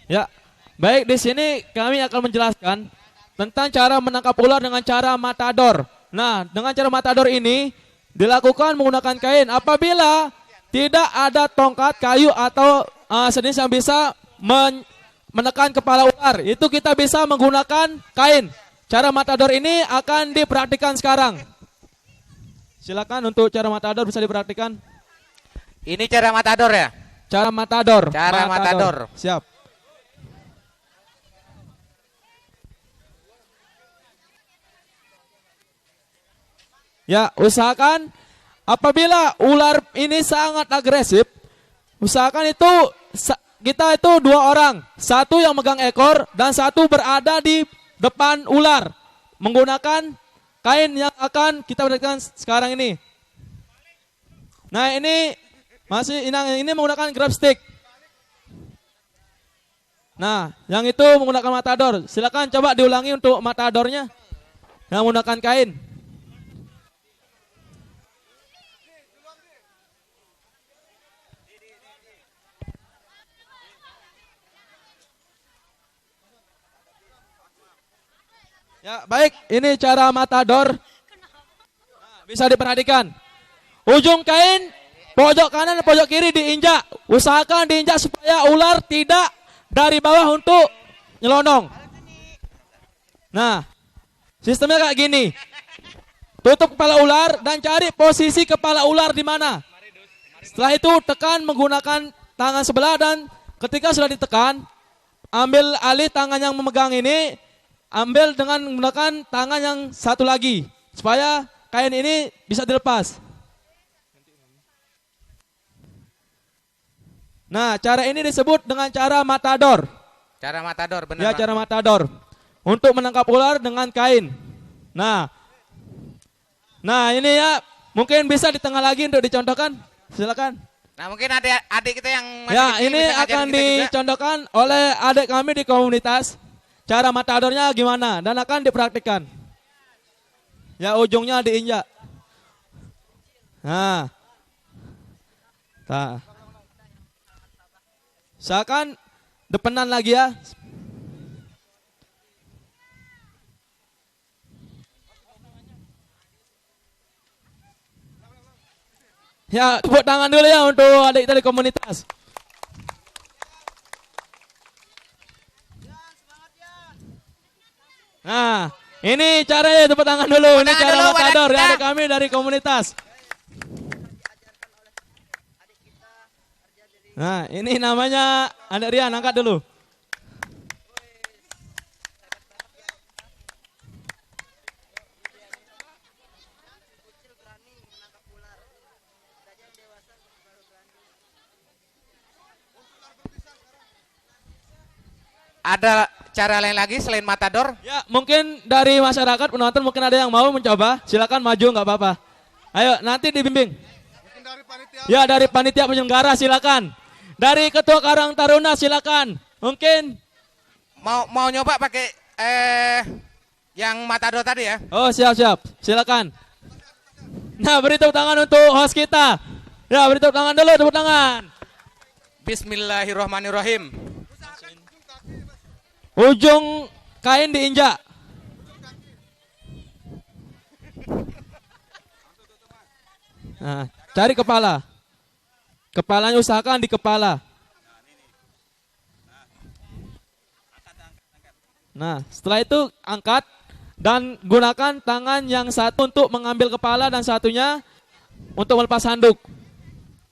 Ya, baik di sini kami akan menjelaskan tentang cara menangkap ular dengan cara matador. Nah, dengan cara matador ini dilakukan menggunakan kain. Apabila tidak ada tongkat, kayu atau sejenis yang bisa menekan kepala ular, itu kita bisa menggunakan kain. Cara matador ini akan dipraktikkan sekarang. Silakan untuk cara matador bisa dipraktikkan. Ini cara matador ya? Cara matador. Cara matador. Siap. Ya, usahakan apabila ular ini sangat agresif, usahakan itu kita itu 2 orang, satu yang megang ekor dan satu berada di depan ular menggunakan kain yang akan kita berikan sekarang ini. Nah, ini ini menggunakan grab stick. Nah, yang itu menggunakan matador. Silakan coba diulangi untuk matadornya yang menggunakan kain. Ya, baik, ini cara matador. Nah, bisa diperhatikan. Ujung kain, pojok kanan dan pojok kiri diinjak. Usahakan diinjak supaya ular tidak dari bawah untuk nyelonong. Nah, sistemnya kayak gini. Tutup kepala ular dan cari posisi kepala ular di mana. Setelah itu tekan menggunakan tangan sebelah dan ketika sudah ditekan, ambil alih tangan yang memegang ini, ambil dengan menggunakan tangan yang satu lagi supaya kain ini bisa dilepas. Nah, cara ini disebut dengan cara matador. Cara matador, benar. Ya, cara matador. Untuk menangkap ular dengan kain. Nah, ini ya mungkin bisa di tengah lagi untuk dicontohkan. Silakan. Nah, mungkin adik kita yang masih Ya, kecil ini bisa ngajarin akan kita juga. dicontohkan oleh adik kami di komunitas. Cara matadornya gimana dan akan dipraktikkan. Ya, ujungnya diinjak. Nah. Seakan depanan lagi ya. Ya, tepuk tangan dulu ya untuk adik kita di komunitas. Nah, ini caranya tepuk tangan dulu. Ini cara matador ya, adik kami dari komunitas. Nah, ini namanya adik Rian, angkat dulu. Ada cara lain lagi selain matador? Ya, mungkin dari masyarakat penonton mungkin ada yang mau mencoba. Silakan maju, nggak apa-apa. Ayo, nanti dibimbing. Ya, dari panitia penyelenggara silakan. Dari ketua Karang Taruna silakan. Mungkin mau nyoba pakai yang matador tadi ya? Oh, siap. Silakan. Nah, beri tepuk tangan untuk host kita. Ya, beri tepuk tangan dulu, tepuk tangan. Bismillahirrahmanirrahim. Ujung kain diinjak. Nah, cari kepala. Kepalanya usahakan di kepala. Nah, setelah itu angkat dan gunakan tangan yang satu untuk mengambil kepala dan satunya untuk melepas handuk.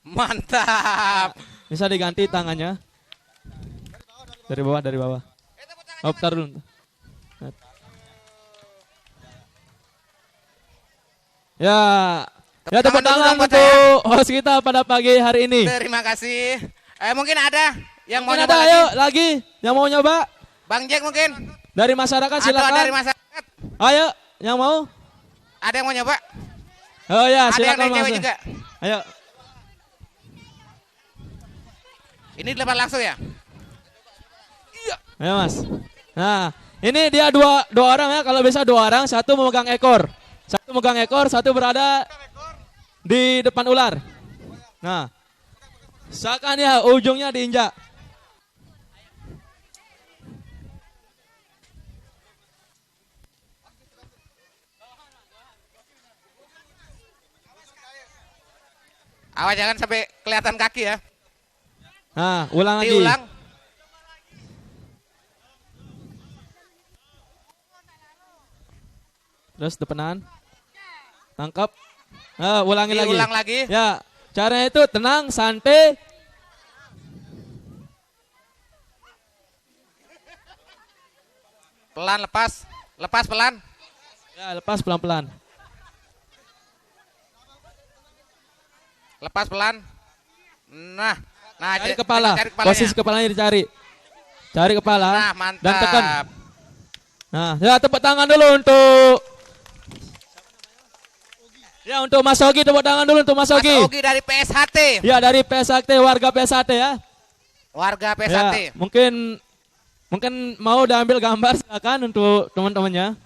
Mantap. Bisa diganti tangannya. Dari bawah. Oh, taruh dulu. Ya, Ya tepuk dulu tangan dong buat untuk host kita pada pagi hari ini. Terima kasih. Mungkin ada yang Mungkin mau ada, nyoba ayo lagi. lagi yang mau nyoba Bang Jack mungkin. dari masyarakat Atau silakan. dari masyarakat. Ayo yang mau. Ada yang mau nyoba? Oh ya Ada yang silakan dari cewek Mas. juga. Ayo. Ini dilepas langsung ya? Ayo Mas. Nah ini dia dua orang ya, kalau bisa dua orang, satu memegang ekor. Satu memegang ekor, satu berada di depan ular. Nah, seakan ya ujungnya diinjak. Awas jangan sampai kelihatan kaki ya. Nah, ulang lagi. Diulang. Terus depanan. Tangkap. Nah, ulangi lagi. Diulang lagi. Ya, caranya itu tenang, santai. Pelan lepas. Lepas pelan. Ya, lepas pelan-pelan. Lepas pelan. Nah, Cari kepala. cari kepalanya. Posisi kepalanya dicari. Cari kepala. Nah, mantap. Dan tekan. Nah, ya tepuk tangan dulu untuk untuk Mas Ogi, tepuk tangan dulu untuk Mas Ogi. Mas Ogi dari PSHT. Ya, dari PSHT, warga PSHT ya. Warga PSHT. Ya, mungkin mau diambil gambar silakan untuk teman-temannya.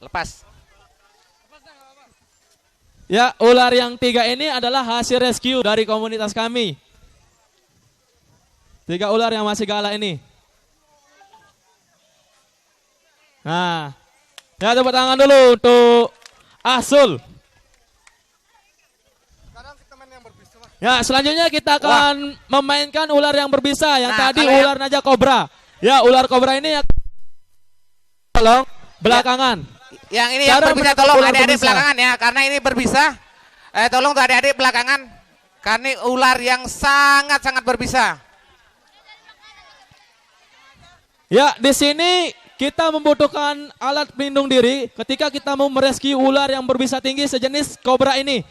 Lepas. Ya, ular yang 3 ini adalah hasil rescue dari komunitas kami. 3 ular yang masih galak ini. Nah, ya tepuk tangan dulu untuk Asul. Ya, selanjutnya kita akan memainkan ular yang berbisa. Yang tadi ular naga kobra. Ya, ular kobra ini tolong belakangan. Yang ini yang berbisa tolong adik-adik belakangan ya, karena ini berbisa. Tolong tuh adik-adik belakangan, karena ini ular yang sangat-sangat berbisa. Ya, di sini kita membutuhkan alat pelindung diri ketika kita mau merescue ular yang berbisa tinggi sejenis kobra ini.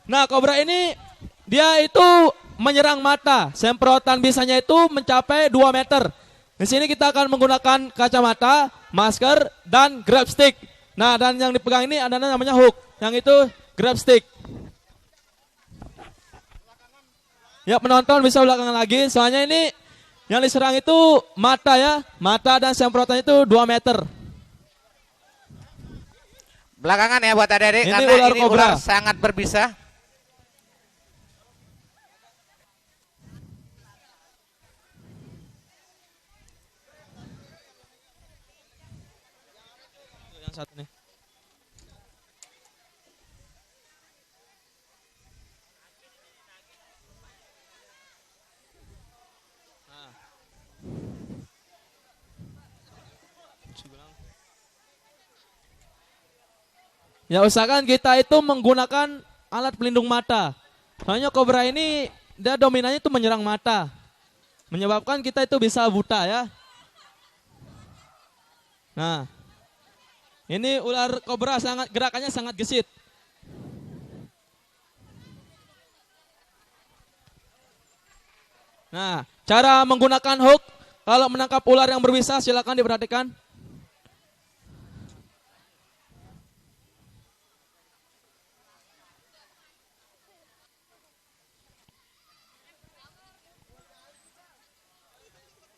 Nah, kobra ini dia itu menyerang mata. Semprotan bisanya itu mencapai 2 meter. Di sini kita akan menggunakan kacamata, masker, dan grab stick. Nah, dan yang dipegang ini ada namanya hook. Yang itu grab stick. Ya, penonton bisa belakangan lagi. Soalnya ini yang diserang itu mata ya. Mata dan semprotan itu 2 meter. Belakangan ya buat adik-adik, Ini karena ular ini kobra. ular sangat berbisa. Yang satu nih. Ya, usahakan kita itu menggunakan alat pelindung mata. Soalnya kobra ini dia dominannya itu menyerang mata. Menyebabkan kita itu bisa buta ya. Nah, ini ular kobra gerakannya sangat gesit. Nah, cara menggunakan hook kalau menangkap ular yang berbisa silakan diperhatikan.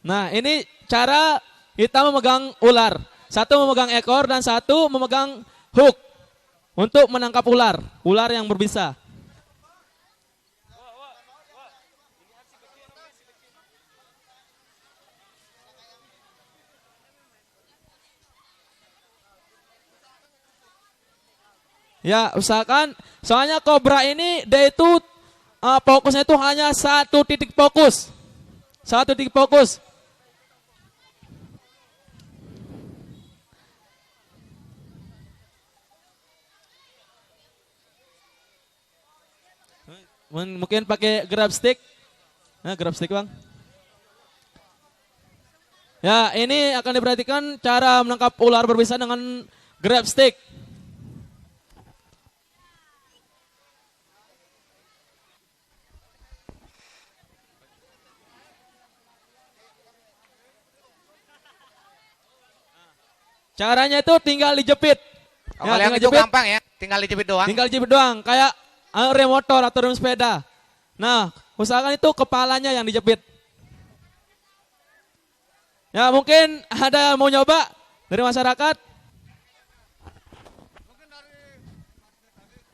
Nah, ini cara kita memegang ular. Satu memegang ekor dan satu memegang hook untuk menangkap ular yang berbisa. Ya, usahakan soalnya kobra ini dia itu fokusnya itu hanya satu titik fokus. Satu titik fokus. Mungkin pakai grab stick. Nah, grab stick bang. Ya, ini akan diperhatikan cara menangkap ular berbisa dengan grab stick. Caranya itu tinggal dijepit. Oh, kalau yang itu gampang ya, tinggal dijepit doang. Tinggal dijepit doang, kayak rem motor atau rem sepeda. Nah, usahakan itu kepalanya yang dijepit. Ya, mungkin ada yang mau nyoba dari masyarakat?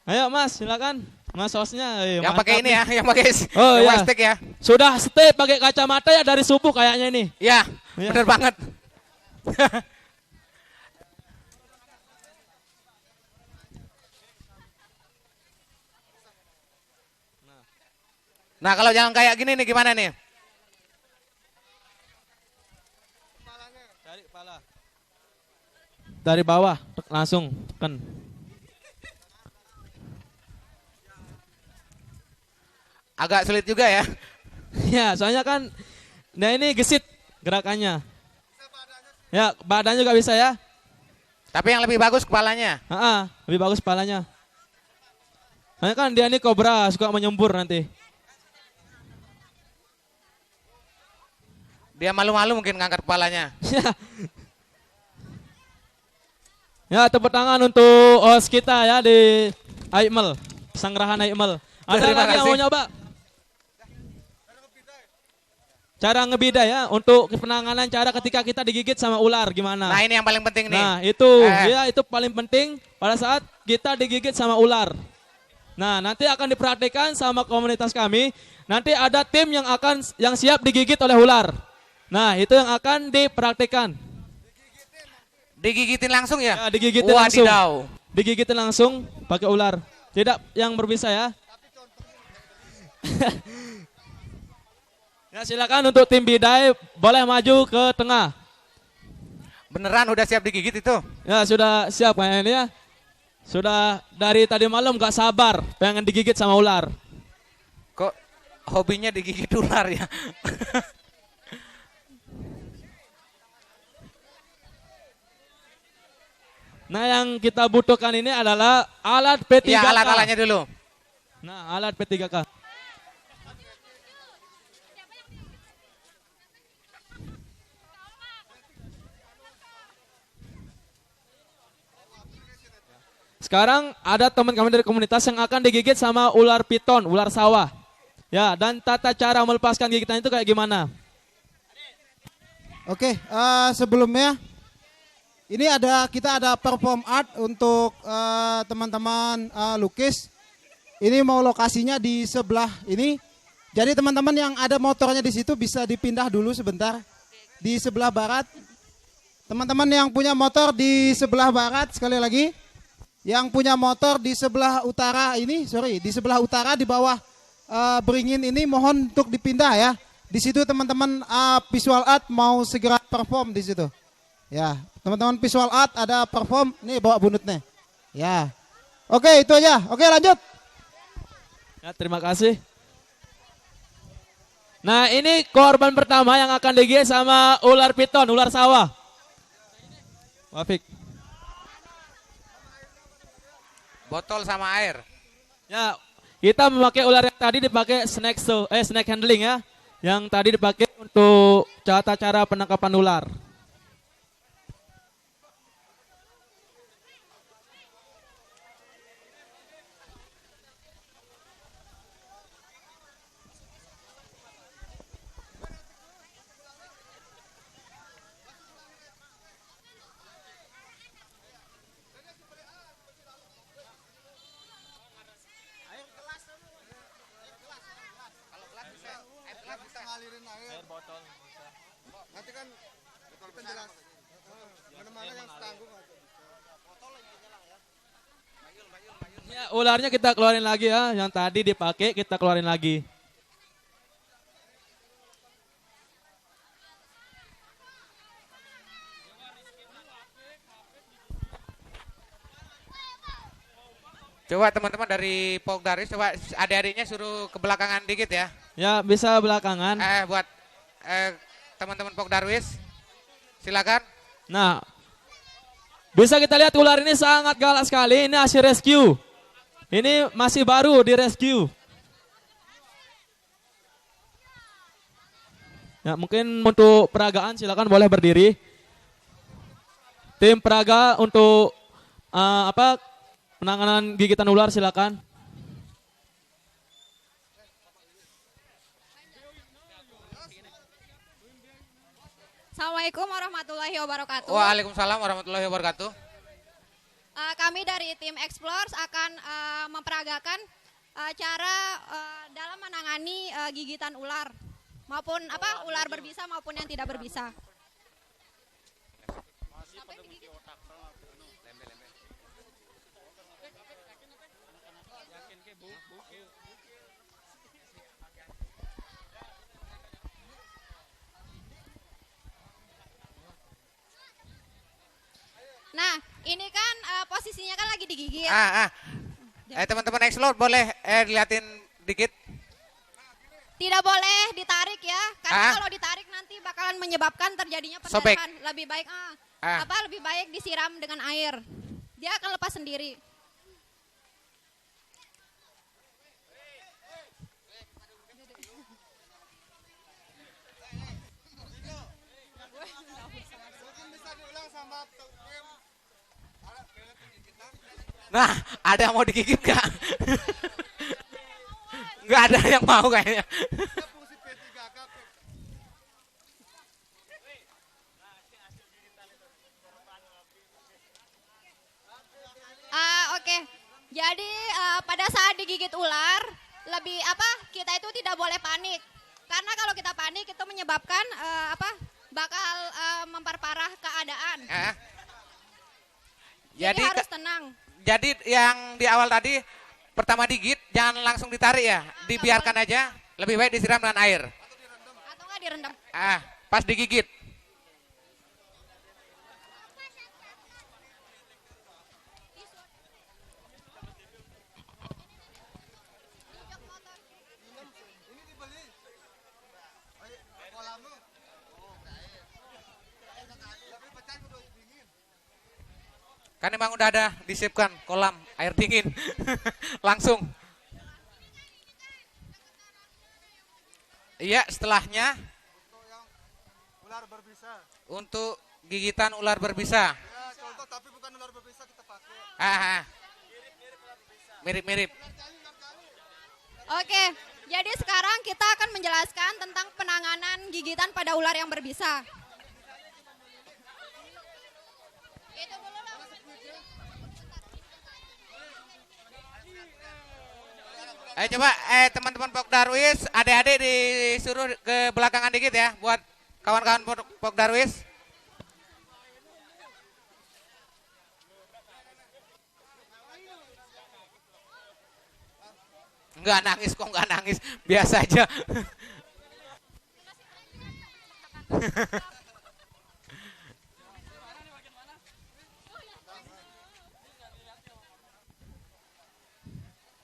Ayo Mas, silakan. Mas hostnya. Yang pakai ini ya, yang pakai stick ya. Sudah stay pakai kacamata ya dari subuh kayaknya ini. Iya, bener banget. Nah, kalau jangan kayak gini nih gimana nih? Cari kepala. Dari bawah langsung tekan. Agak sulit juga ya. Ya, soalnya kan nah ini gesit gerakannya. Ya, badan juga bisa ya. Tapi yang lebih bagus kepalanya. Lebih bagus kepalanya. Soalnya kan dia ini kobra suka menyembur nanti. Dia malu-malu mungkin ngangkat kepalanya. Ya, tepuk tangan untuk host kita ya di Aimel, Sanggrahan Aimel. Ada lagi yang mau nyoba? Cara ngebida ya untuk penanganan cara ketika kita digigit sama ular gimana? Nah, ini yang paling penting nih. Nah, itu ya itu paling penting pada saat kita digigit sama ular. Nah, nanti akan dipraktikkan sama komunitas kami. Nanti ada tim yang siap digigit oleh ular. Nah, itu yang akan dipraktikkan. Digigitin langsung ya? Ya, digigitin langsung. Digigitin langsung pakai ular. Tidak yang berbisa ya. Ya, silakan untuk tim bidai boleh maju ke tengah. Beneran udah siap digigit itu? Ya, sudah siap kayaknya ini ya. Sudah dari tadi malam gak sabar pengen digigit sama ular. Kok hobinya digigit ular ya? Nah, yang kita butuhkan ini adalah alat P3K. Ya, alat-alatnya dulu. Nah, alat P3K. Sekarang ada teman kami dari komunitas yang akan digigit sama ular piton, ular sawah. Ya, dan tata cara melepaskan gigitan itu kayak gimana? Oke, sebelumnya ini kita ada perform art untuk teman-teman lukis. Ini mau lokasinya di sebelah ini. Jadi teman-teman yang ada motornya di situ bisa dipindah dulu sebentar di sebelah barat. Teman-teman yang punya motor di sebelah barat sekali lagi. Yang punya motor di sebelah utara ini, di sebelah utara di bawah beringin ini mohon untuk dipindah ya. Di situ teman-teman visual art mau segera perform di situ. Ya, teman-teman visual art ada perform, nih bawa bunutnya. Ya. Oke, itu aja. Oke, lanjut. Ya, terima kasih. Nah, ini korban pertama yang akan digigit sama ular piton, ular sawah. Wafik. Botol sama air. Ya, kita memakai ular yang tadi dipakai snake handling ya. Yang tadi dipakai untuk tata cara penangkapan ular. Nanti kan penjelas mana-mana yang setanggung Ya, ularnya kita keluarin lagi ya. Yang tadi dipakai kita keluarin lagi. Coba teman-teman dari Pok Darwis, coba adik-adiknya suruh ke belakangan dikit ya. Ya, bisa belakangan. Buat teman-teman Pok Darwis, silakan. Nah, bisa kita lihat ular ini sangat galak sekali. Ini hasil rescue. Ini masih baru di rescue. Ya, mungkin untuk peragaan silakan boleh berdiri. Tim peraga untuk penanganan gigitan ular silakan. Assalamualaikum warahmatullahi wabarakatuh. Waalaikumsalam warahmatullahi wabarakatuh. Kami dari tim Explores akan memperagakan cara dalam menangani gigitan ular maupun ular berbisa maupun yang tidak berbisa. Nah, ini kan posisinya kan lagi digigit. Teman-teman Explore boleh dilihatin dikit. Tidak boleh ditarik ya, karena kalau ditarik nanti bakalan menyebabkan terjadinya pendarahan. Lebih baik lebih baik disiram dengan air. Dia akan lepas sendiri. Nah, ada yang mau digigit gak? Nggak ada yang mau kayaknya. Oke. Jadi pada saat digigit ular, kita itu tidak boleh panik. Karena kalau kita panik itu menyebabkan bakal memperparah keadaan. Jadi harus tenang. Jadi yang di awal tadi pertama digigit jangan langsung ditarik ya, dibiarkan aja. Lebih baik disiram dengan air. Atau nggak direndam? Pas digigit. Kan emang udah ada disiapkan kolam air dingin. Langsung. Iya, setelahnya ular berbisa. Untuk gigitan ular berbisa. Ya, contoh tapi bukan ular berbisa kita pakai. Mirip-mirip. Oke, jadi sekarang kita akan menjelaskan tentang penanganan gigitan pada ular yang berbisa. Ayo coba teman-teman Pok Darwis, adik-adik disuruh ke belakangan dikit ya buat kawan-kawan Pok Darwis. Enggak nangis kok, enggak nangis, biasa aja.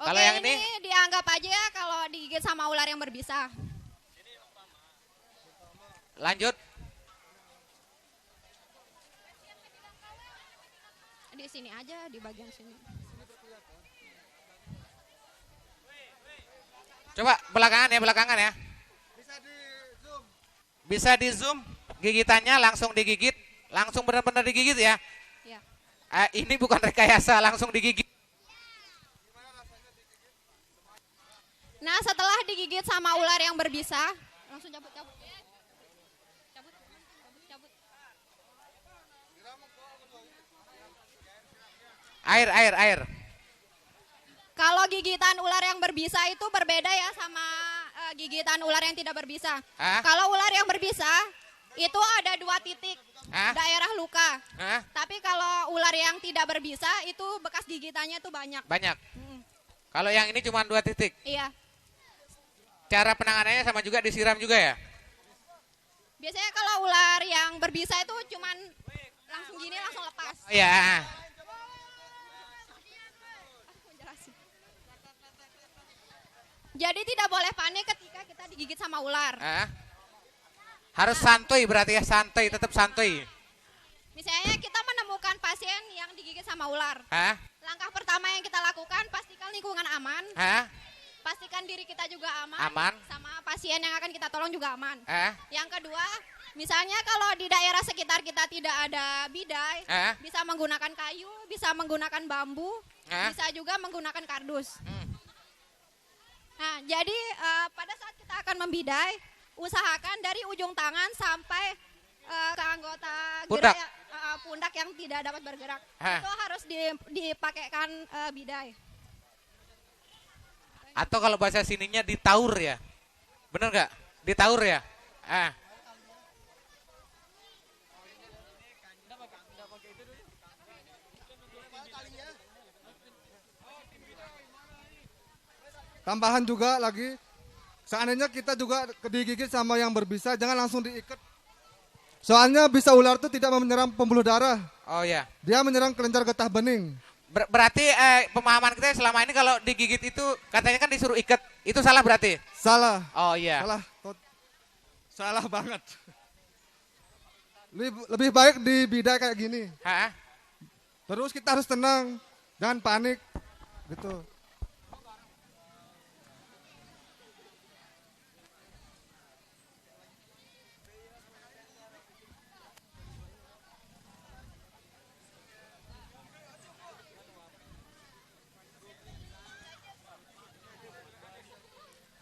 Kalau yang ini dianggap aja ya kalau digigit sama ular yang berbisa. Lanjut. Di sini aja, di bagian sini. Coba belakangan ya. Bisa di zoom gigitannya langsung digigit, langsung benar-benar digigit ya. Ya. Ini bukan rekayasa, langsung digigit. Nah, setelah digigit sama ular yang berbisa, langsung cabut. Air. Kalau gigitan ular yang berbisa itu berbeda ya sama gigitan ular yang tidak berbisa. Kalau ular yang berbisa itu ada 2 titik daerah luka. Tapi kalau ular yang tidak berbisa itu bekas gigitannya itu banyak. Kalau yang ini cuma 2 titik. Iya. Cara penanganannya sama juga, disiram juga ya? Biasanya kalau ular yang berbisa itu cuman langsung gini langsung lepas. Iya. Jadi tidak boleh panik ketika kita digigit sama ular. Harus santuy berarti ya, santuy, tetap santuy. Misalnya kita menemukan pasien yang digigit sama ular. Langkah pertama yang kita lakukan, pastikan lingkungan aman. Pastikan diri kita juga aman. Sama pasien yang akan kita tolong juga aman. Yang kedua, misalnya kalau di daerah sekitar kita tidak ada bidai, bisa menggunakan kayu, bisa menggunakan bambu, bisa juga menggunakan kardus. Nah, jadi pada saat kita akan membidai, usahakan dari ujung tangan sampai ke anggota Pundak. Pundak yang tidak dapat bergerak. Itu harus dipakaikan bidai. Atau kalau bahasa sininya ditaur ya. Bener nggak? Ditaur ya? Tambahan juga lagi, seandainya kita juga digigit sama yang berbisa, jangan langsung diikat. Soalnya bisa ular itu tidak menyerang pembuluh darah. Oh ya. Dia menyerang kelenjar getah bening. Berarti pemahaman kita selama ini kalau digigit itu katanya kan disuruh ikat. Itu salah berarti? Salah. Oh iya. Salah banget. Lebih baik di bidai kayak gini. Terus kita harus tenang, jangan panik, gitu.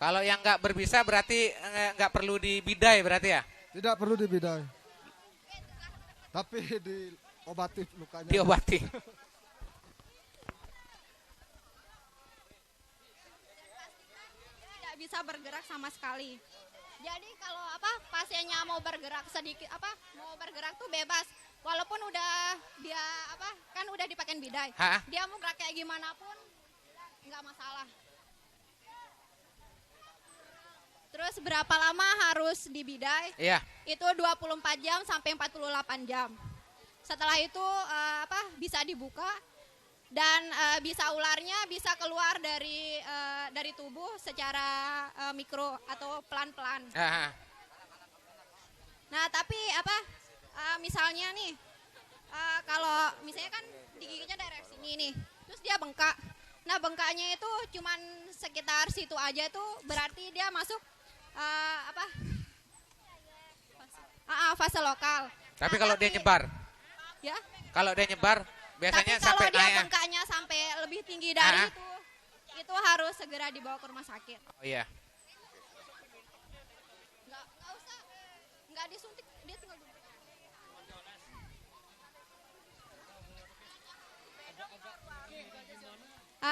Kalau yang nggak berbisa berarti nggak perlu dibidai berarti ya? Tidak perlu dibidai. Tapi diobati lukanya. Diobati. Tidak bisa bergerak sama sekali. Jadi kalau pasiennya mau bergerak sedikit mau bergerak tuh bebas. Walaupun udah dia kan udah dipakein bidai. Dia mau gerak kayak gimana pun nggak masalah. Terus berapa lama harus dibidai? Iya. Itu 24 jam sampai 48 jam. Setelah itu bisa dibuka dan bisa ularnya bisa keluar dari tubuh secara mikro atau pelan-pelan. Nah, tapi misalnya nih kalau misalnya kan digigitnya dari sini nih, terus dia bengkak. Nah, bengkaknya itu cuman sekitar situ aja tuh berarti dia masuk fase lokal. Tapi kalau dia nyebar? Ya. Kalau dia nyebar biasanya tapi sampai kalau dia naik. bengkaknya sampai lebih tinggi dari itu harus segera dibawa ke rumah sakit. Oh iya. Nggak disuntik, dia tinggal duduk.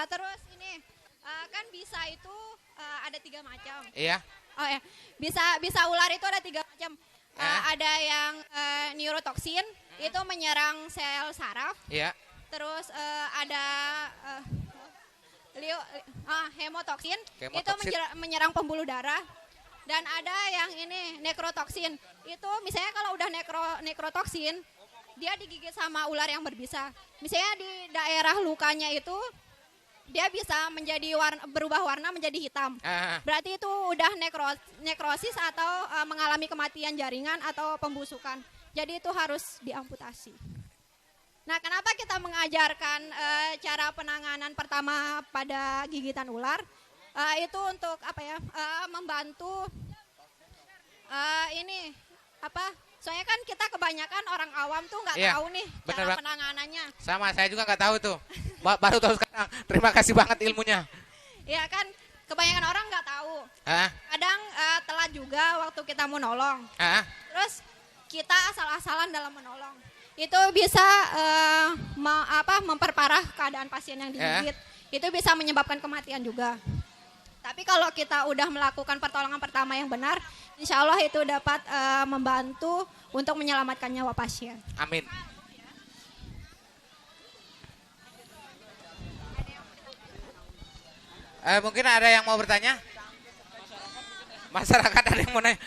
Terus ini kan bisa itu ada 3 macam. Iya. Oh ya, bisa ular itu ada 3 macam. Ada yang neurotoksin, itu menyerang sel saraf. Iya. Terus ada hemotoksin, itu menyerang pembuluh darah. Dan ada yang ini nekrotoksin, itu misalnya kalau udah nekrotoksin, dia digigit sama ular yang berbisa. Misalnya di daerah lukanya itu dia bisa berubah warna menjadi hitam. Berarti itu udah nekrosis atau mengalami kematian jaringan atau pembusukan. Jadi itu harus diamputasi. Nah, kenapa kita mengajarkan cara penanganan pertama pada gigitan ular? Itu untuk membantu soalnya kan kita kebanyakan orang awam tuh nggak tahu nih cara penanganannya. Sama, saya juga nggak tahu tuh. Baru tahu sekarang. Terima kasih banget ilmunya. Iya kan, kebanyakan orang nggak tahu. Kadang telat juga waktu kita mau nolong. Terus kita asal-asalan dalam menolong. Itu bisa memperparah keadaan pasien yang digigit. Itu bisa menyebabkan kematian juga. Tapi kalau kita udah melakukan pertolongan pertama yang benar, insya Allah itu dapat membantu untuk menyelamatkan nyawa pasien. Amin. Mungkin ada yang mau bertanya? Masyarakat ada yang mau nanya?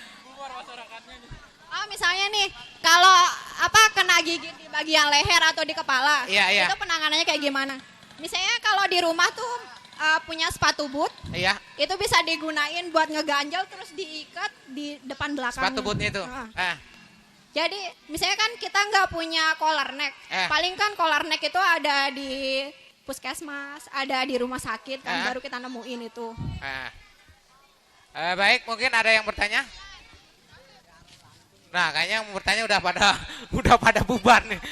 Misalnya nih, kalau kena gigit di bagian leher atau di kepala, itu penanganannya kayak gimana? Misalnya kalau di rumah tuh punya sepatu boot. Iya. Itu bisa digunain buat ngeganjel terus diikat di depan belakang. Sepatu bootnya itu. Jadi misalnya kan kita nggak punya collar neck. Paling kan collar neck itu ada di puskesmas, ada di rumah sakit kan baru kita nemuin itu. Baik, mungkin ada yang bertanya? Nah, kayaknya yang bertanya udah pada bubar nih.